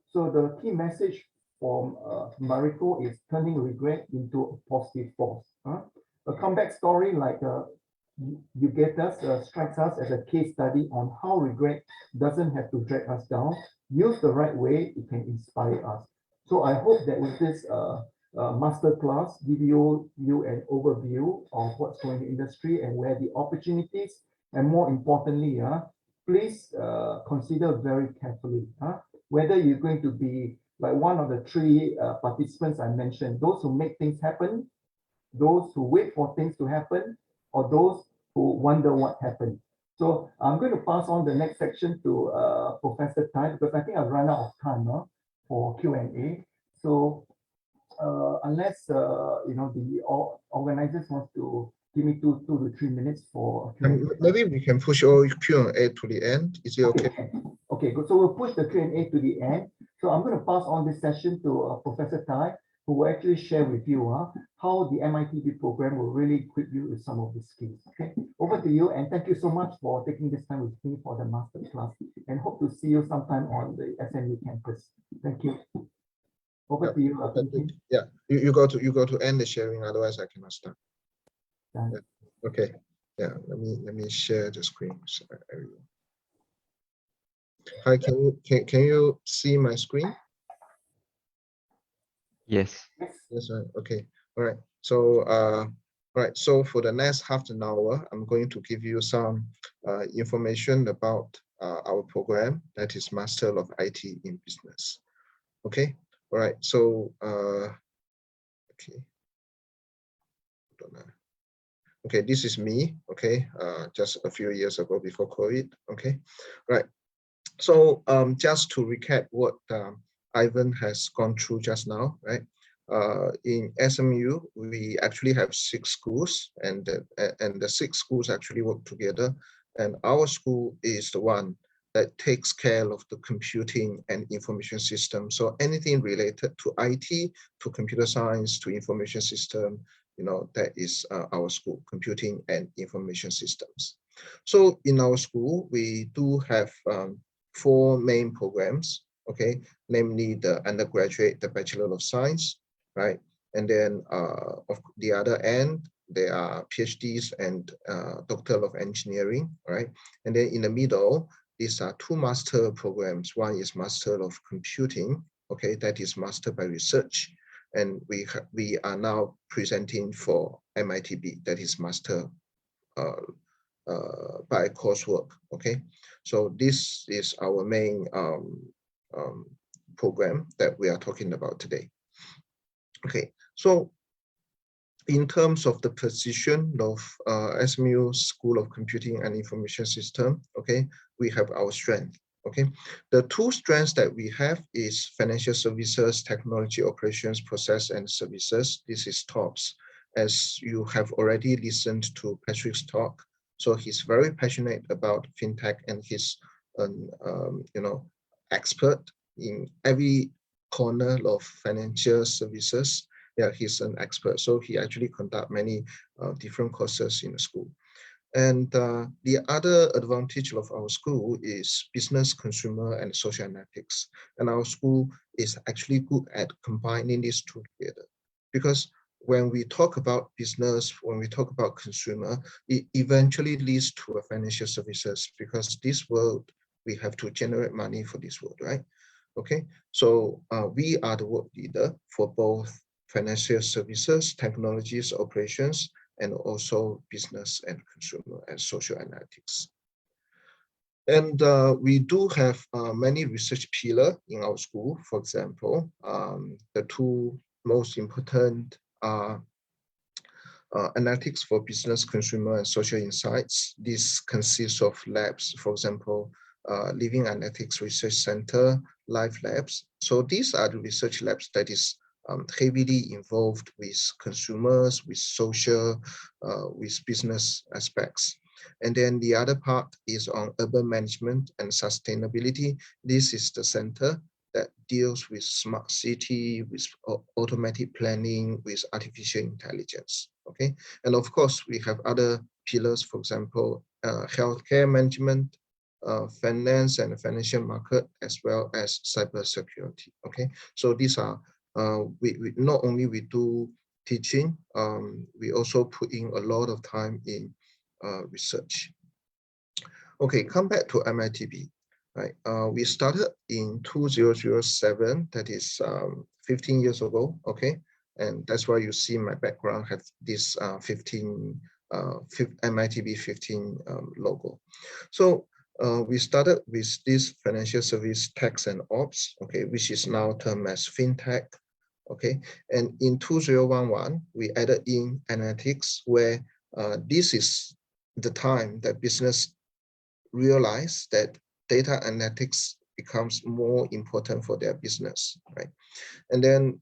So the key message from Mariko is turning regret into a positive force. A comeback story like you get us strikes us as a case study on how regret doesn't have to drag us down. Use the right way, it can inspire us. So I hope that with this master class, give you an overview of what's going in the industry and where the opportunities, and more importantly, please consider very carefully whether you're going to be like one of the three participants I mentioned, those who make things happen, those who wait for things to happen, or those who wonder what happened. So I'm going to pass on the next section to Professor Thng, because I think I've run out of time for Q&A. So unless the organizers want to give me 2 to 3 minutes for Q&A. Maybe we can push all Q&A to the end. Is it okay? Okay, good. So we'll push the Q&A to the end. So I'm going to pass on this session to Professor Thng, who will actually share with you how the MITV program will really equip you with some of the skills. Okay, over to you, and thank you so much for taking this time with me for the master class, and hope to see you sometime on the SMU campus. Thank you. Over to you. Yeah, you go to end the sharing, otherwise I cannot start. Yeah. Okay. Yeah, let me share the screen. Hi, can you see my screen? Yes. Yes, right. Okay. All right. So right. So for the next half an hour, I'm going to give you some information about our program, that is Master of IT in Business. Okay. All right. So okay. Okay, this is me. Okay, just a few years ago before COVID. Okay, right. So just to recap what Ivan has gone through just now, right? In SMU, we actually have 6 schools, and the 6 schools actually work together. And our school is the one that takes care of the computing and information system. So anything related to IT, to computer science, to information system, that is our school, computing and information systems. So in our school, we do have 4 main programs, okay, namely the undergraduate, the Bachelor of Science, right? And then of the other end, there are PhDs and Doctor of Engineering, right? And then in the middle, these are 2 master programs. One is Master of Computing, okay, that is Master by Research. And we are now presenting for MITB, that is Master by coursework, okay? So this is our main program that we are talking about today. Okay, so in terms of the position of SMU School of Computing and Information System, okay, we have our strength. Okay, the 2 strengths that we have is financial services, technology operations, process and services. This is TOPS. as you have already listened to Patrick's talk. So he's very passionate about fintech, and he's an expert in every corner of financial services. Yeah, he's an expert. So he actually conduct many different courses in the school. And the other advantage of our school is business, consumer, and social analytics. And our school is actually good at combining these two together. Because when we talk about business, when we talk about consumer, it eventually leads to a financial services, because this world, we have to generate money for this world, right? Okay, so we are the world leader for both financial services, technologies, operations, and also business and consumer and social analytics. And we do have many research pillars in our school. For example, the two most important are analytics for business, consumer, and social insights. This consists of labs, for example, Living Analytics Research Center, Live Labs. So these are the research labs that is heavily involved with consumers, with social, with business aspects. And then the other part is on urban management and sustainability. This is the center that deals with smart city, with automatic planning, with artificial intelligence, okay? And of course, we have other pillars, for example, healthcare management, finance and financial market, as well as cybersecurity, okay? So these are, we not only we do teaching, we also put in a lot of time in research. Okay, come back to MITB. Right, we started in 2007, that is 15 years ago, okay? And that's why you see my background have this MITB 15 logo. So we started with this financial service tax and ops, okay, which is now termed as fintech, okay? And in 2011, we added in analytics, where this is the time that business realized that data analytics becomes more important for their business, right? And then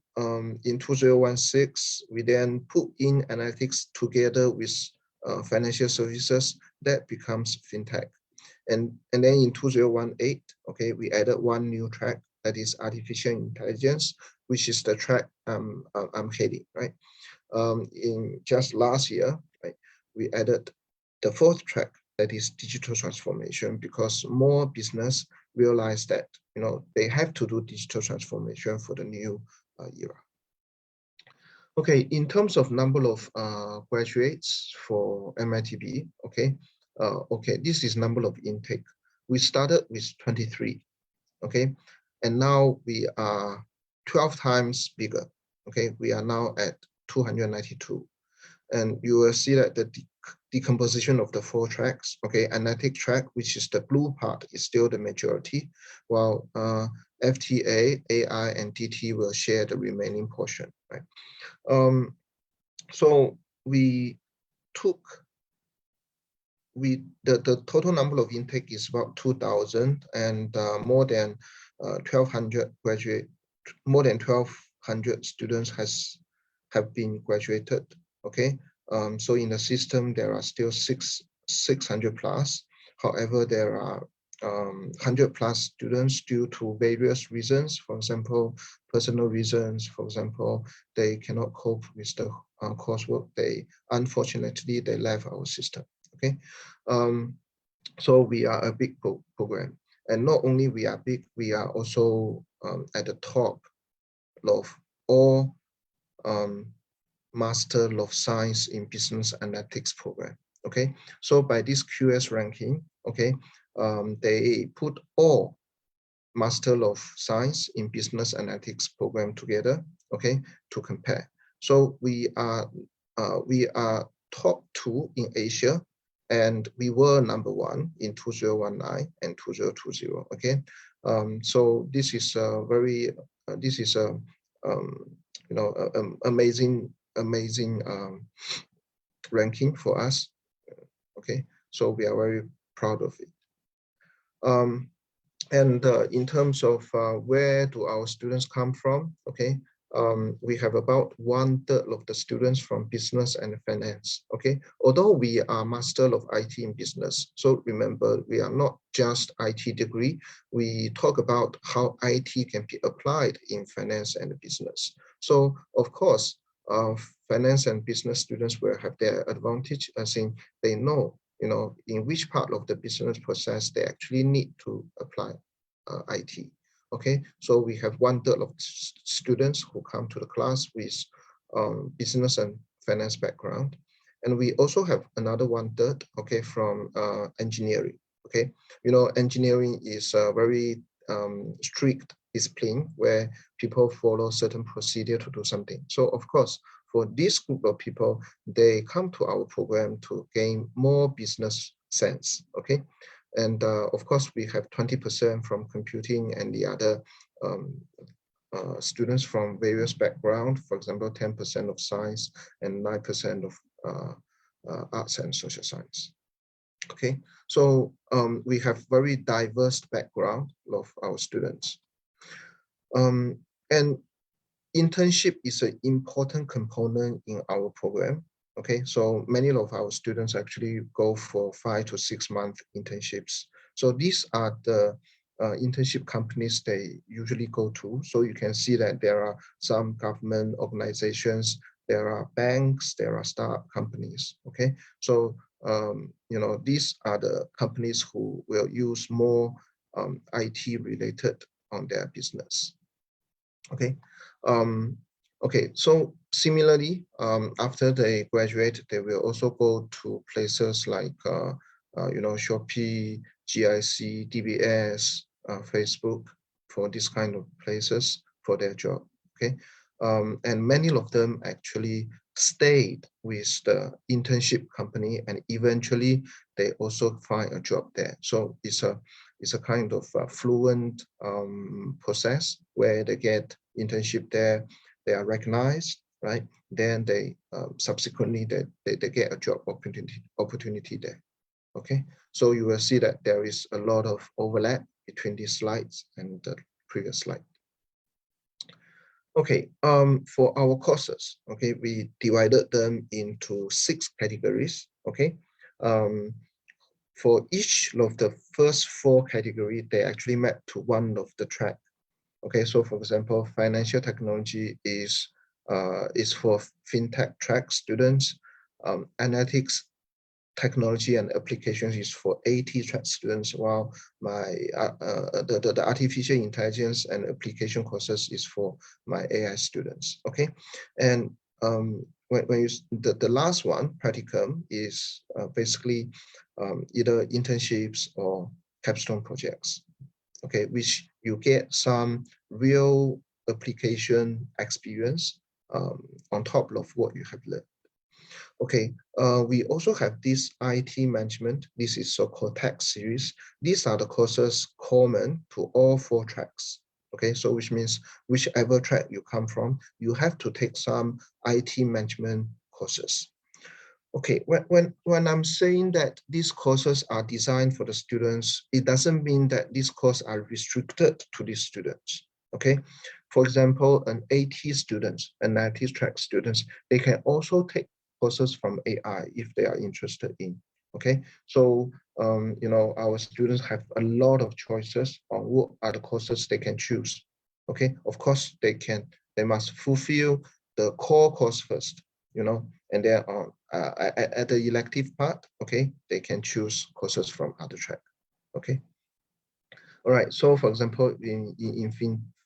in 2016, we then put in analytics together with financial services. That becomes fintech. And then in 2018, okay, we added one new track, that is artificial intelligence, which is the track I'm heading, right? In just last year, right, we added the fourth track, that is digital transformation, because more business realize that they have to do digital transformation for the new era. Okay, in terms of number of graduates for MITB, okay, this is number of intake. We started with 23, okay, and now we are 12 times bigger. Okay, we are now at 292. And you will see that the decomposition of the four tracks, okay, analytic track, which is the blue part, is still the majority, while FTA, AI, and DT will share the remaining portion, right? So we took, the total number of intake is about 2,000, and more than 1,200 graduate, more than 1,200 students have been graduated, okay? So in the system, there are still 600 plus. However, there are 100 plus students due to various reasons. For example, personal reasons. For example, they cannot cope with the coursework. Unfortunately, they left our system, okay? So we are a big program. And not only we are big, we are also at the top of all Master of Science in Business Analytics program, okay? So by this QS ranking, okay, they put all Master of Science in Business Analytics program together, okay, to compare. So we are top 2 in Asia, and we were number 1 in 2019 and 2020, okay? So this is a very, amazing ranking for us, okay? So we are very proud of it. And in terms of where do our students come from, okay? we have about 1/3 of the students from business and finance. Okay, although we are master of IT in business, so remember we are not just IT degree. We talk about how IT can be applied in finance and business. So of course, finance and business students will have their advantage, as in they know, in which part of the business process they actually need to apply IT. Okay, so we have 1/3 of students who come to the class with business and finance background, and we also have another 1/3, okay, from engineering. Okay, engineering is a very strict discipline where people follow certain procedure to do something. So of course, for this group of people, they come to our program to gain more business sense. Okay. And of course, we have 20% from computing and the other students from various backgrounds, for example, 10% of science and 9% of arts and social science. Okay, so we have very diverse background of our students. And internship is an important component in our program. Okay, so many of our students actually go for 5 to 6 month internships. So these are the internship companies they usually go to. So you can see that there are some government organizations, there are banks, there are startup companies. Okay, so these are the companies who will use more IT related on their business. Okay. Okay, so similarly, after they graduate, they will also go to places like, Shopee, GIC, DBS, Facebook, for this kind of places for their job. Okay, and many of them actually stayed with the internship company, and eventually they also find a job there. So it's a kind of fluent process where they get internship there, they are recognized, right? Then they subsequently they get a job opportunity there. Okay, so you will see that there is a lot of overlap between these slides and the previous slide. Okay, for our courses, okay, we divided them into 6 categories. Okay, for each of the first 4 categories, they actually map to one of the track. Okay, so for example, financial technology is for fintech track students. Analytics, technology and applications is for AT track students, while the artificial intelligence and application courses is for my AI students. Okay, and when the last one, Practicum, is basically either internships or capstone projects. Okay, which you get some real application experience on top of what you have learned. Okay, we also have this IT management. This is so-called tech series. These are the courses common to all 4 tracks. Okay, so which means whichever track you come from, you have to take some IT management courses. Okay, when I'm saying that these courses are designed for the students, it doesn't mean that these courses are restricted to these students. Okay, for example, an AT students, analytics track students, they can also take courses from AI if they are interested in. Okay, so our students have a lot of choices on what are the courses they can choose. Okay, of course they must fulfill the core course first, and then at the elective part, okay, they can choose courses from other track. Okay, all right, so for example, in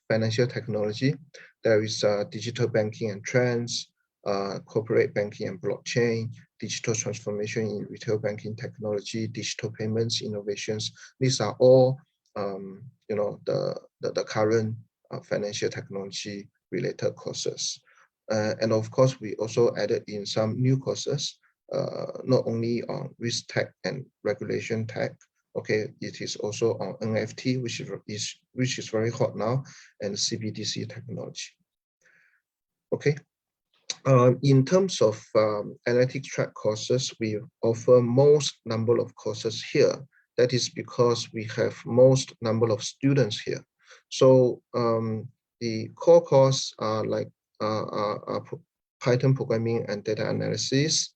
financial technology, there is digital banking and trends, corporate banking and blockchain, digital transformation in retail banking technology, digital payments innovations. These are all the current financial technology related courses. And of course, we also added in some new courses, not only on risk tech and regulation tech. Okay, it is also on NFT, which is very hot now, and CBDC technology. Okay, in terms of analytics track courses, we offer most number of courses here. That is because we have most number of students here. So the core course are like Python programming and data analysis,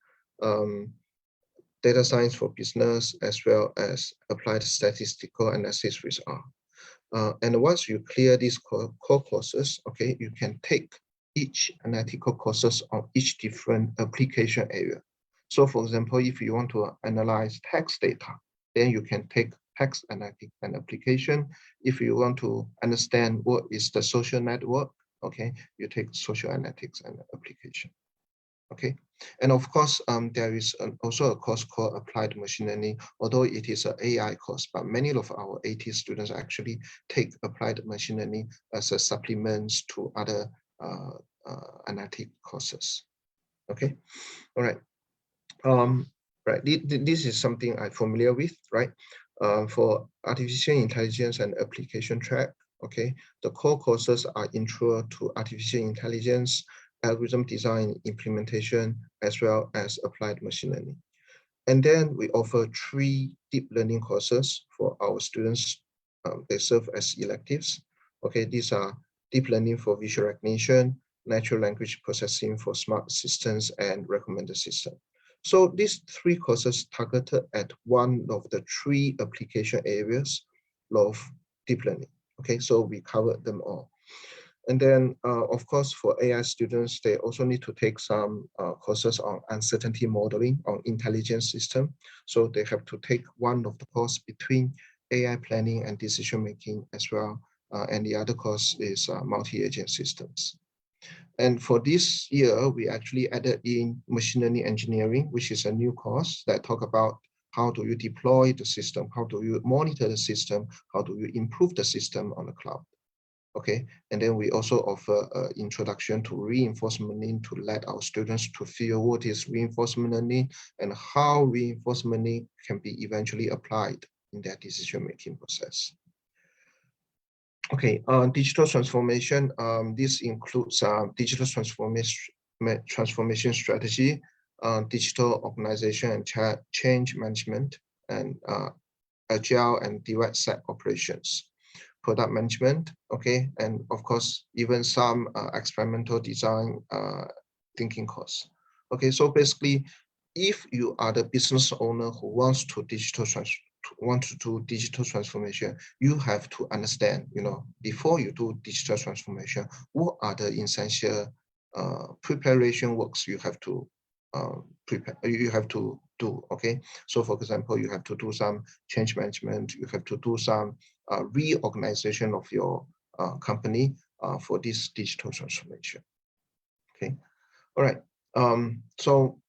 data science for business, as well as applied statistical analysis with R. And once you clear these core courses, okay, you can take each analytical courses on each different application area. So for example, if you want to analyze text data, then you can take text analytics and application. If you want to understand what is the social network, okay, you take social analytics and application. Okay, and of course, there is also a course called Applied Machine Learning, although it is an AI course, but many of our AT students actually take Applied Machine Learning as a supplement to other analytic courses. Okay, all right. Right, this is something I'm familiar with, right? For artificial intelligence and application track, okay, the core courses are intro to artificial intelligence, algorithm design, implementation, as well as applied machine learning. And then we offer 3 deep learning courses for our students. They serve as electives. Okay, these are deep learning for visual recognition, natural language processing for smart assistants, and recommender system. So these 3 courses targeted at one of the 3 application areas of deep learning. Okay, so we covered them all. And then, of course, for AI students, they also need to take some courses on uncertainty modeling, on intelligence system. So they have to take one of the course between AI planning and decision making as well. And the other course is multi-agent systems. And for this year, we actually added in machine learning engineering, which is a new course that talk about how do you deploy the system, how do you monitor the system, how do you improve the system on the cloud. Okay, and then we also offer an introduction to reinforcement learning to let our students to feel what is reinforcement learning and how reinforcement learning can be eventually applied in their decision-making process. Okay, digital transformation. This includes digital transformation strategy, digital organization and change management, and agile and direct set operations, product management, okay, and of course, even some experimental design thinking course. Okay, so basically, if you are the business owner who wants to do digital transformation, you have to understand, you know, before you do digital transformation, what are the essential preparation works you have to do. Okay, so for example, you have to do some change management, you have to do some reorganization of your company for this digital transformation. Okay, all right. So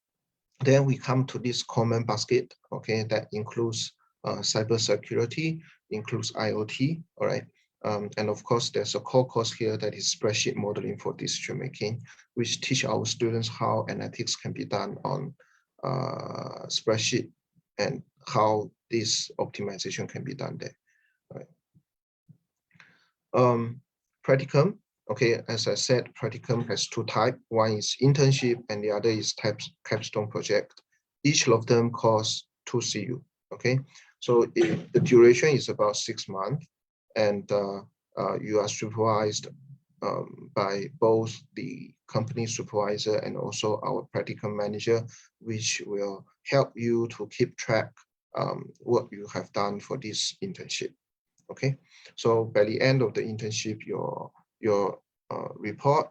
then we come to this common basket. Okay, that includes cybersecurity, includes IoT. All right. And of course, there's a core course here that is spreadsheet modeling for decision making, which teach our students how analytics can be done on spreadsheet and how this optimization can be done there. Right. Practicum, okay, as I said, Practicum has 2 types. One is internship and the other is capstone project. Each of them costs 2 CU, okay? So the duration is about 6 months, and you are supervised by both the company supervisor and also our Practicum manager, which will help you to keep track what you have done for this internship. Okay, so by the end of the internship, your report,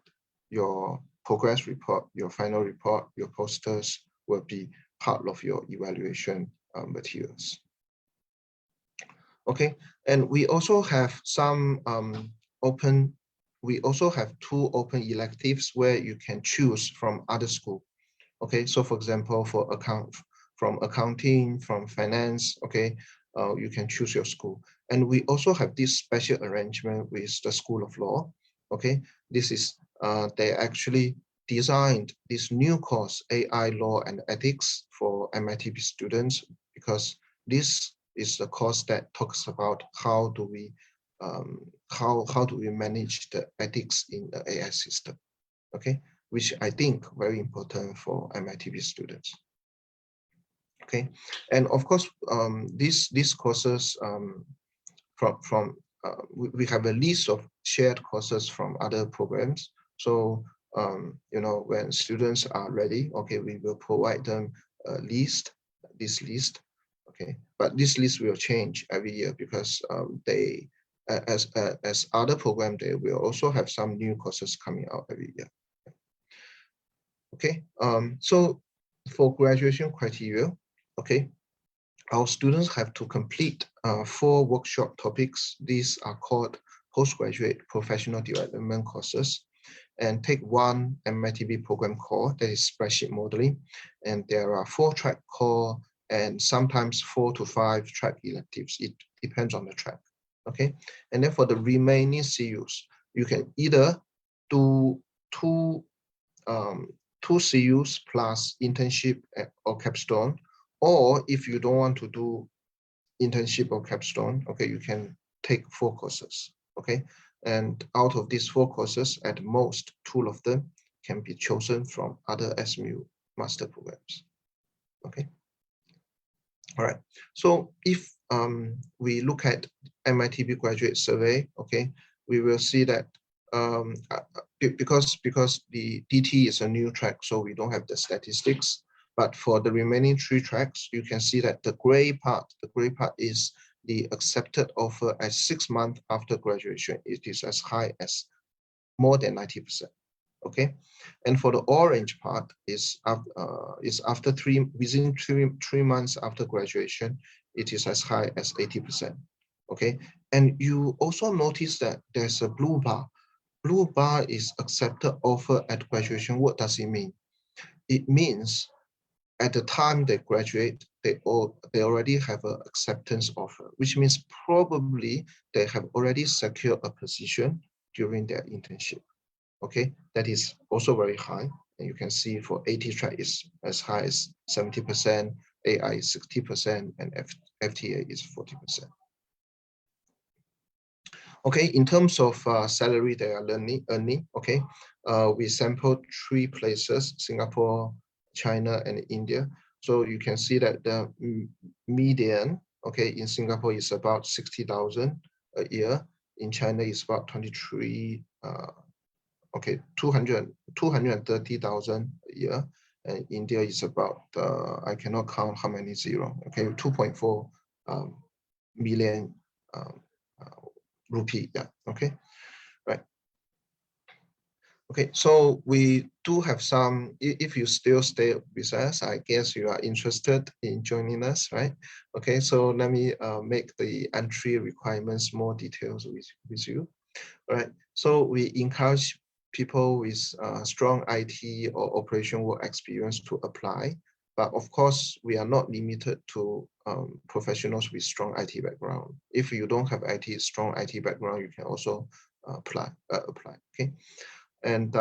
your progress report, your final report, your posters will be part of your evaluation materials. Okay, and we also have some we also have 2 open electives where you can choose from other schools. Okay, so for example, from accounting, from finance, okay, you can choose your school. And we also have this special arrangement with the School of Law. Okay, this is they actually designed this new course, AI Law and Ethics, for MITP students, because this is the course that talks about how do we manage the ethics in the AI system. Okay, which I think very important for MITP students. Okay, and of course, these courses we have a list of shared courses from other programs. So when students are ready, okay, we will provide them a list, this list, okay, but this list will change every year because as other program, they will also have some new courses coming out every year. Okay, so for graduation criteria, okay, our students have to complete 4 workshop topics. These are called postgraduate professional development courses, and take 1 MITB program core, that is spreadsheet modeling. And there are 4 track core and sometimes 4 to 5 track electives. It depends on the track, okay? And then for the remaining CUs, you can either do 2 CUs plus internship or capstone, or if you don't want to do internship or capstone, okay, you can take 4 courses, okay? And out of these 4 courses, at most 2 of them can be chosen from other SMU master programs, okay? All right, so if we look at MITB graduate survey, okay, we will see that because the DT is a new track, so we don't have the statistics. But for the remaining 3 tracks, you can see that the gray part is the accepted offer at 6 months after graduation. It is as high as more than 90%. Okay, and for the orange part is after within three months after graduation, it is as high as 80%. Okay, and you also notice that there's a blue bar. Blue bar is accepted offer at graduation. What does it mean? It means at the time they graduate, they already have an acceptance offer, which means probably they have already secured a position during their internship. Okay, that is also very high. And you can see for AT track is as high as 70%, AI is 60%, and FTA is 40%. Okay, in terms of salary they are earning, okay, we sampled 3 places, Singapore, China, and India. So you can see that the median, okay, in Singapore is about 60,000 a year. In China is about 230,000 a year, and India is about I cannot count how many zero. Okay, 2.4 million rupee. Yeah. Okay. Right. Okay. So we do have some. If you still stay with us, I guess you are interested in joining us, right? Okay. So let me make the entry requirements more details with you. All right. So we encourage people with strong IT or operation work experience to apply. But of course, we are not limited to professionals with strong IT background. If you don't have strong IT background, you can also apply. Okay, and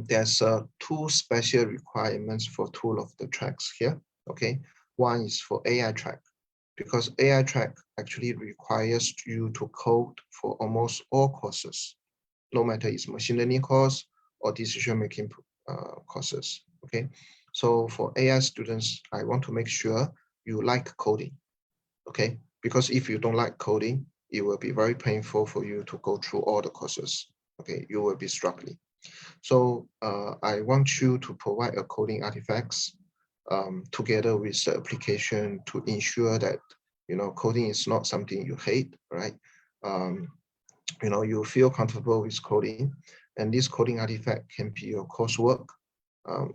there's 2 special requirements for 2 of the tracks here. Okay, one is for AI track, because AI track actually requires you to code for almost all courses, no matter it's machine learning course or decision-making courses, okay? So for AI students, I want to make sure you like coding, okay? Because if you don't like coding, it will be very painful for you to go through all the courses, okay? You will be struggling. So I want you to provide a coding artifacts together with the application to ensure that, coding is not something you hate, right? You feel comfortable with coding, and this coding artifact can be your coursework,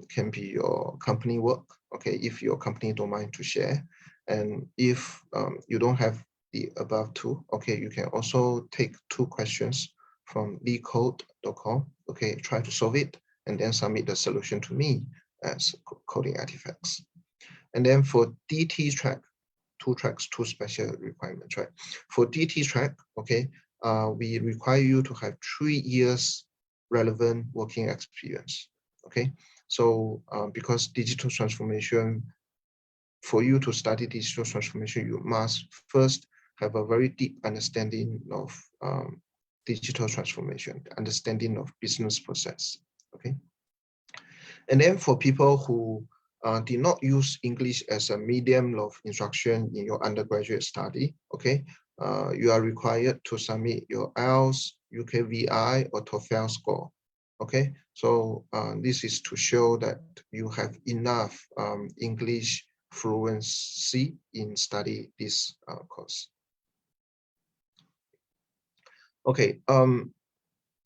can be your company work, okay, if your company don't mind to share. And if you don't have the above 2, okay, you can also take 2 questions from leetcode.com, okay, try to solve it, and then submit the solution to me as coding artifacts. And then for DT track, 2 tracks, 2 special requirements, right? For DT track, okay, we require you to have 3 years relevant working experience, okay? So because digital transformation, for you to study digital transformation, you must first have a very deep understanding of digital transformation, understanding of business process, okay? And then for people who did not use English as a medium of instruction in your undergraduate study, okay, you are required to submit your IELTS, UKVI, or TOEFL score, Okay, so this is to show that you have enough English fluency in study this course. Okay,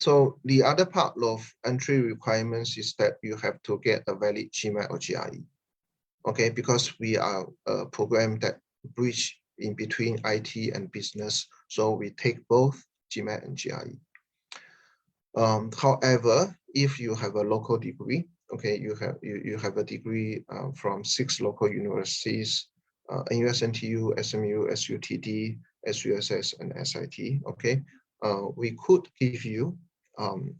so the other part of entry requirements is that you have to get a valid GMAT or GRE. Okay, because we are a program that bridge in between IT and business, so we take both GMAT and GRE. However, if you have a local degree, okay, you have a degree from 6 local universities, NUS, NTU, SMU, SUTD, SUSS, and SIT. Okay, we could give you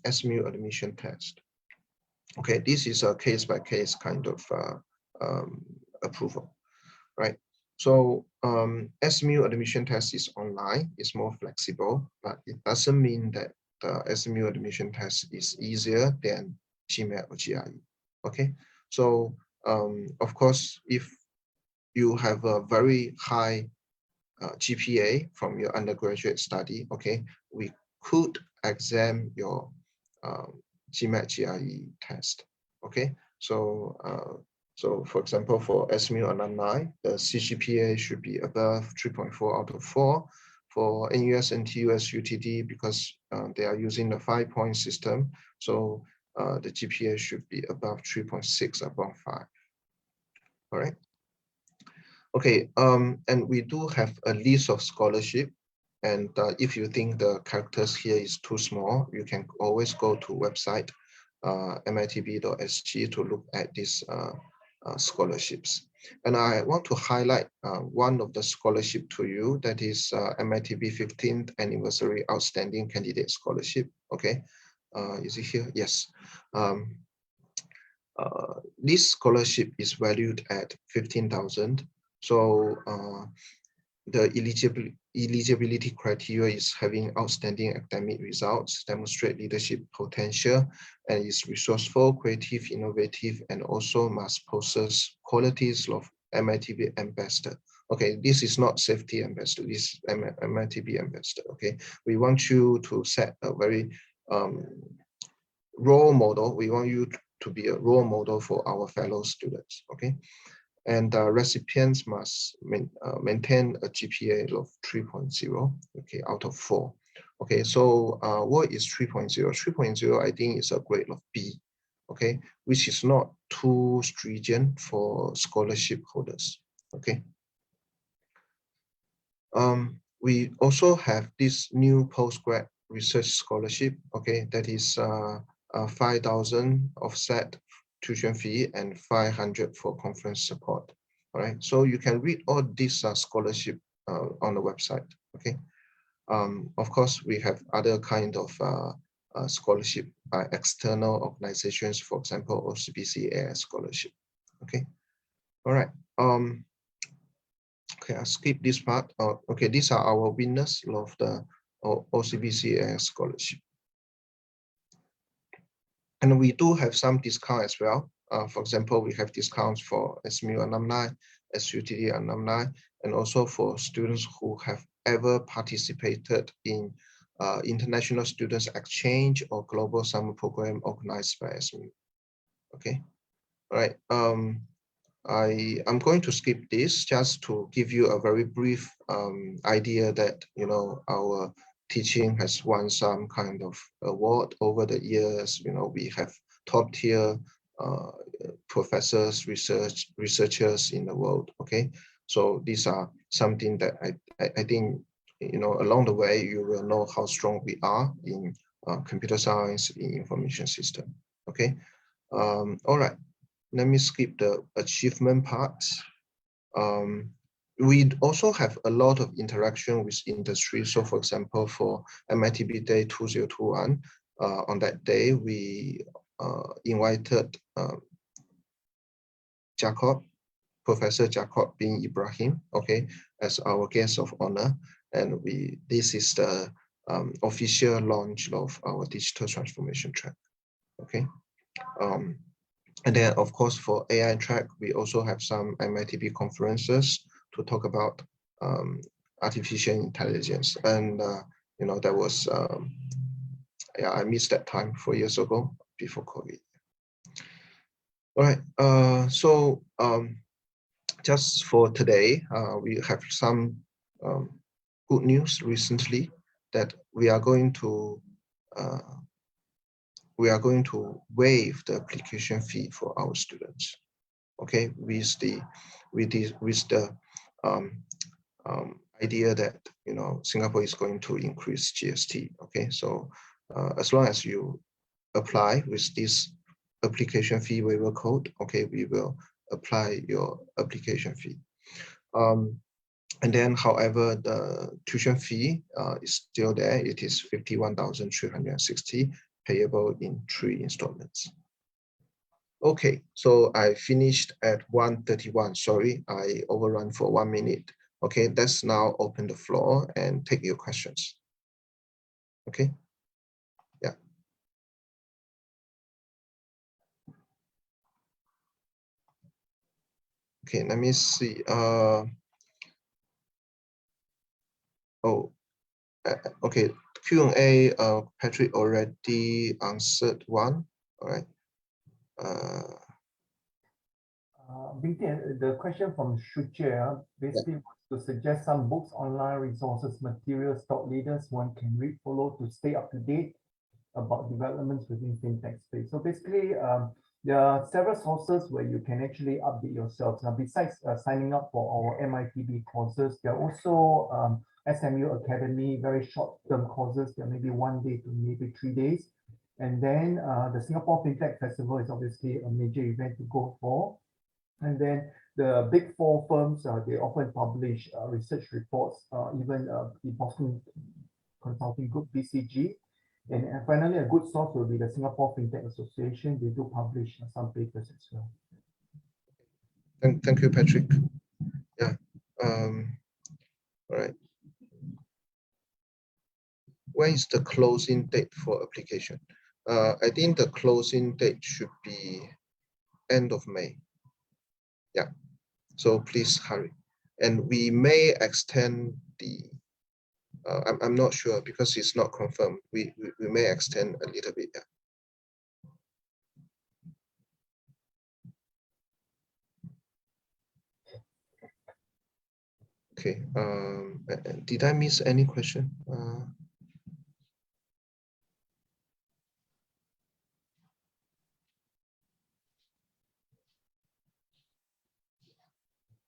Smu Admission Test. Okay, this is a case-by-case kind of approval, right? So Smu Admission Test is online, it's more flexible, but it doesn't mean that the Smu Admission Test is easier than GMAT or GRE. Okay, so of course, if you have a very high GPA from your undergraduate study, okay, we could exam your GMAT GRE test. Okay, so so for example, for Smu alumni, the CGPA should be above 3.4 out of 4. For NUS and TUS UTD, because they are using the 5-point system, so the GPA should be above 3.6 above 5. All right. Okay, and we do have a list of scholarship. And if you think the characters here is too small, you can always go to website mitv.sg to look at these scholarships. And I want to highlight one of the scholarship to you, that is Mitv 15th Anniversary Outstanding Candidate Scholarship. Okay, is it here? Yes. This scholarship is valued at 15,000. So the eligibility criteria is having outstanding academic results, demonstrate leadership potential, and is resourceful, creative, innovative, and also must possess qualities of Mitv ambassador. Okay, this is not safety ambassador, this is Mitv ambassador. Okay, we want you to set a very role model. We want you to be a role model for our fellow students. Okay. And recipients must maintain a GPA of 3.0, okay, out of 4. Okay, so what is 3.0? 3.0, I think, is a grade of B, okay, which is not too stringent for scholarship holders, okay. We also have this new postgrad research scholarship, okay, that is 5,000 offset tuition fee and 500 for conference support. All right, so you can read all these scholarship on the website. Okay, of course we have other kind of scholarship by external organizations, for example OCBC AI scholarship. Okay, all right. Okay, I'll skip this part. Okay, these are our winners of the OCBC AI scholarship. And we do have some discount as well. For example, we have discounts for SMU alumni, SUTD alumni, and also for students who have ever participated in international students exchange or global summer program organized by SMU. Okay, all right. I'm going to skip this just to give you a very brief idea that, you know, our teaching has won some kind of award over the years. You know, we have top tier professors, researchers in the world. Okay, so these are something that I think, you know, along the way you will know how strong we are in computer science, in information system. Okay, all right. Let me skip the achievement part. We also have a lot of interaction with industry. So for example, for MITB Day 2021, on that day, we invited Professor Jacob bin Ibrahim, okay, as our guest of honor. And this is the official launch of our digital transformation track, okay. And then, of course, for AI track, we also have some MITB conferences to talk about artificial intelligence. And, you know, there was yeah, I missed that time 4 years ago before COVID. All right, so just for today, we have some good news recently that we are going to waive the application fee for our students. Okay, with the idea that Singapore is going to increase GST. Okay, so as long as you apply with this application fee waiver code, okay, we will apply your application fee. And then, however, the tuition fee is still there. It is 51,360, payable in 3 installments. Okay, so I finished at 1:31. Sorry, I overrun for 1 minute. Okay, let's now open the floor and take your questions. Okay, yeah. Okay, let me see. Okay, Q&A, Patrick already answered one. All right. Bing Tian, the question from Shuche basically was to suggest some books, online resources, materials, thought leaders one can read, follow to stay up to date about developments within fintech space. So basically, there are several sources where you can actually update yourselves. Now, besides signing up for our MITB courses, there are also SMU Academy, very short-term courses. There may be 1 day to maybe 3 days. And then the Singapore Fintech Festival is obviously a major event to go for. And then the big 4 firms, they often publish research reports, even the Boston Consulting Group, BCG. And finally, a good source will be the Singapore Fintech Association. They do publish some papers as well. Thank you, Patrick. Yeah. All right. When is the closing date for application? I think the closing date should be end of May. Yeah. So please hurry. And we may extend the, I'm not sure because it's not confirmed. We may extend a little bit. Yeah. Okay. Did I miss any question?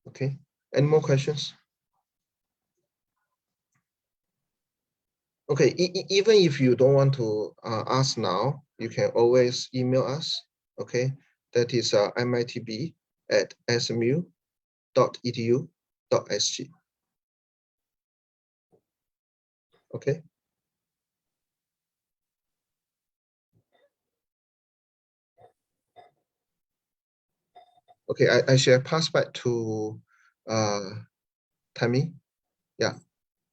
Okay. Any more questions? Okay. Even if you don't want to ask now, you can always email us. Okay. That is mitb@smu.edu.sg. Okay. Okay, I shall pass back to Tammy. Yeah.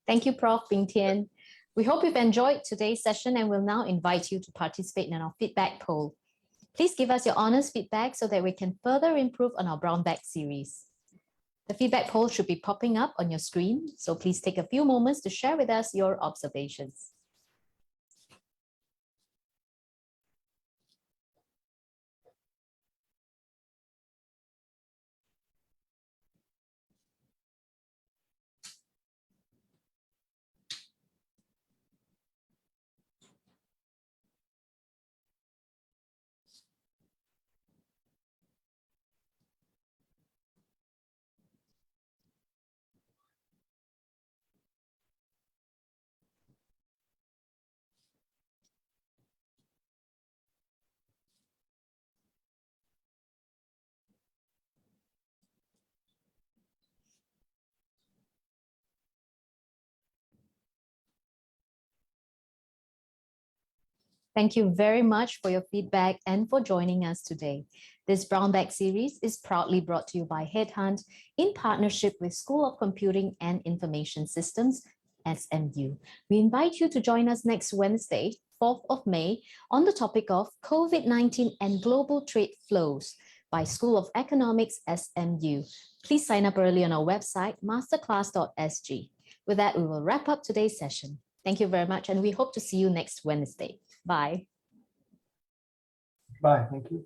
Thank you, Prof. Bing Tian. We hope you've enjoyed today's session and will now invite you to participate in our feedback poll. Please give us your honest feedback so that we can further improve on our brown bag series. The feedback poll should be popping up on your screen, so please take a few moments to share with us your observations. Thank you very much for your feedback and for joining us today. This Brown Bag series is proudly brought to you by HeadHunt in partnership with School of Computing and Information Systems, SMU. We invite you to join us next Wednesday, 4th of May, on the topic of COVID-19 and Global Trade Flows by School of Economics, SMU. Please sign up early on our website, masterclass.sg. With that, we will wrap up today's session. Thank you very much, and we hope to see you next Wednesday. Bye. Bye. Thank you.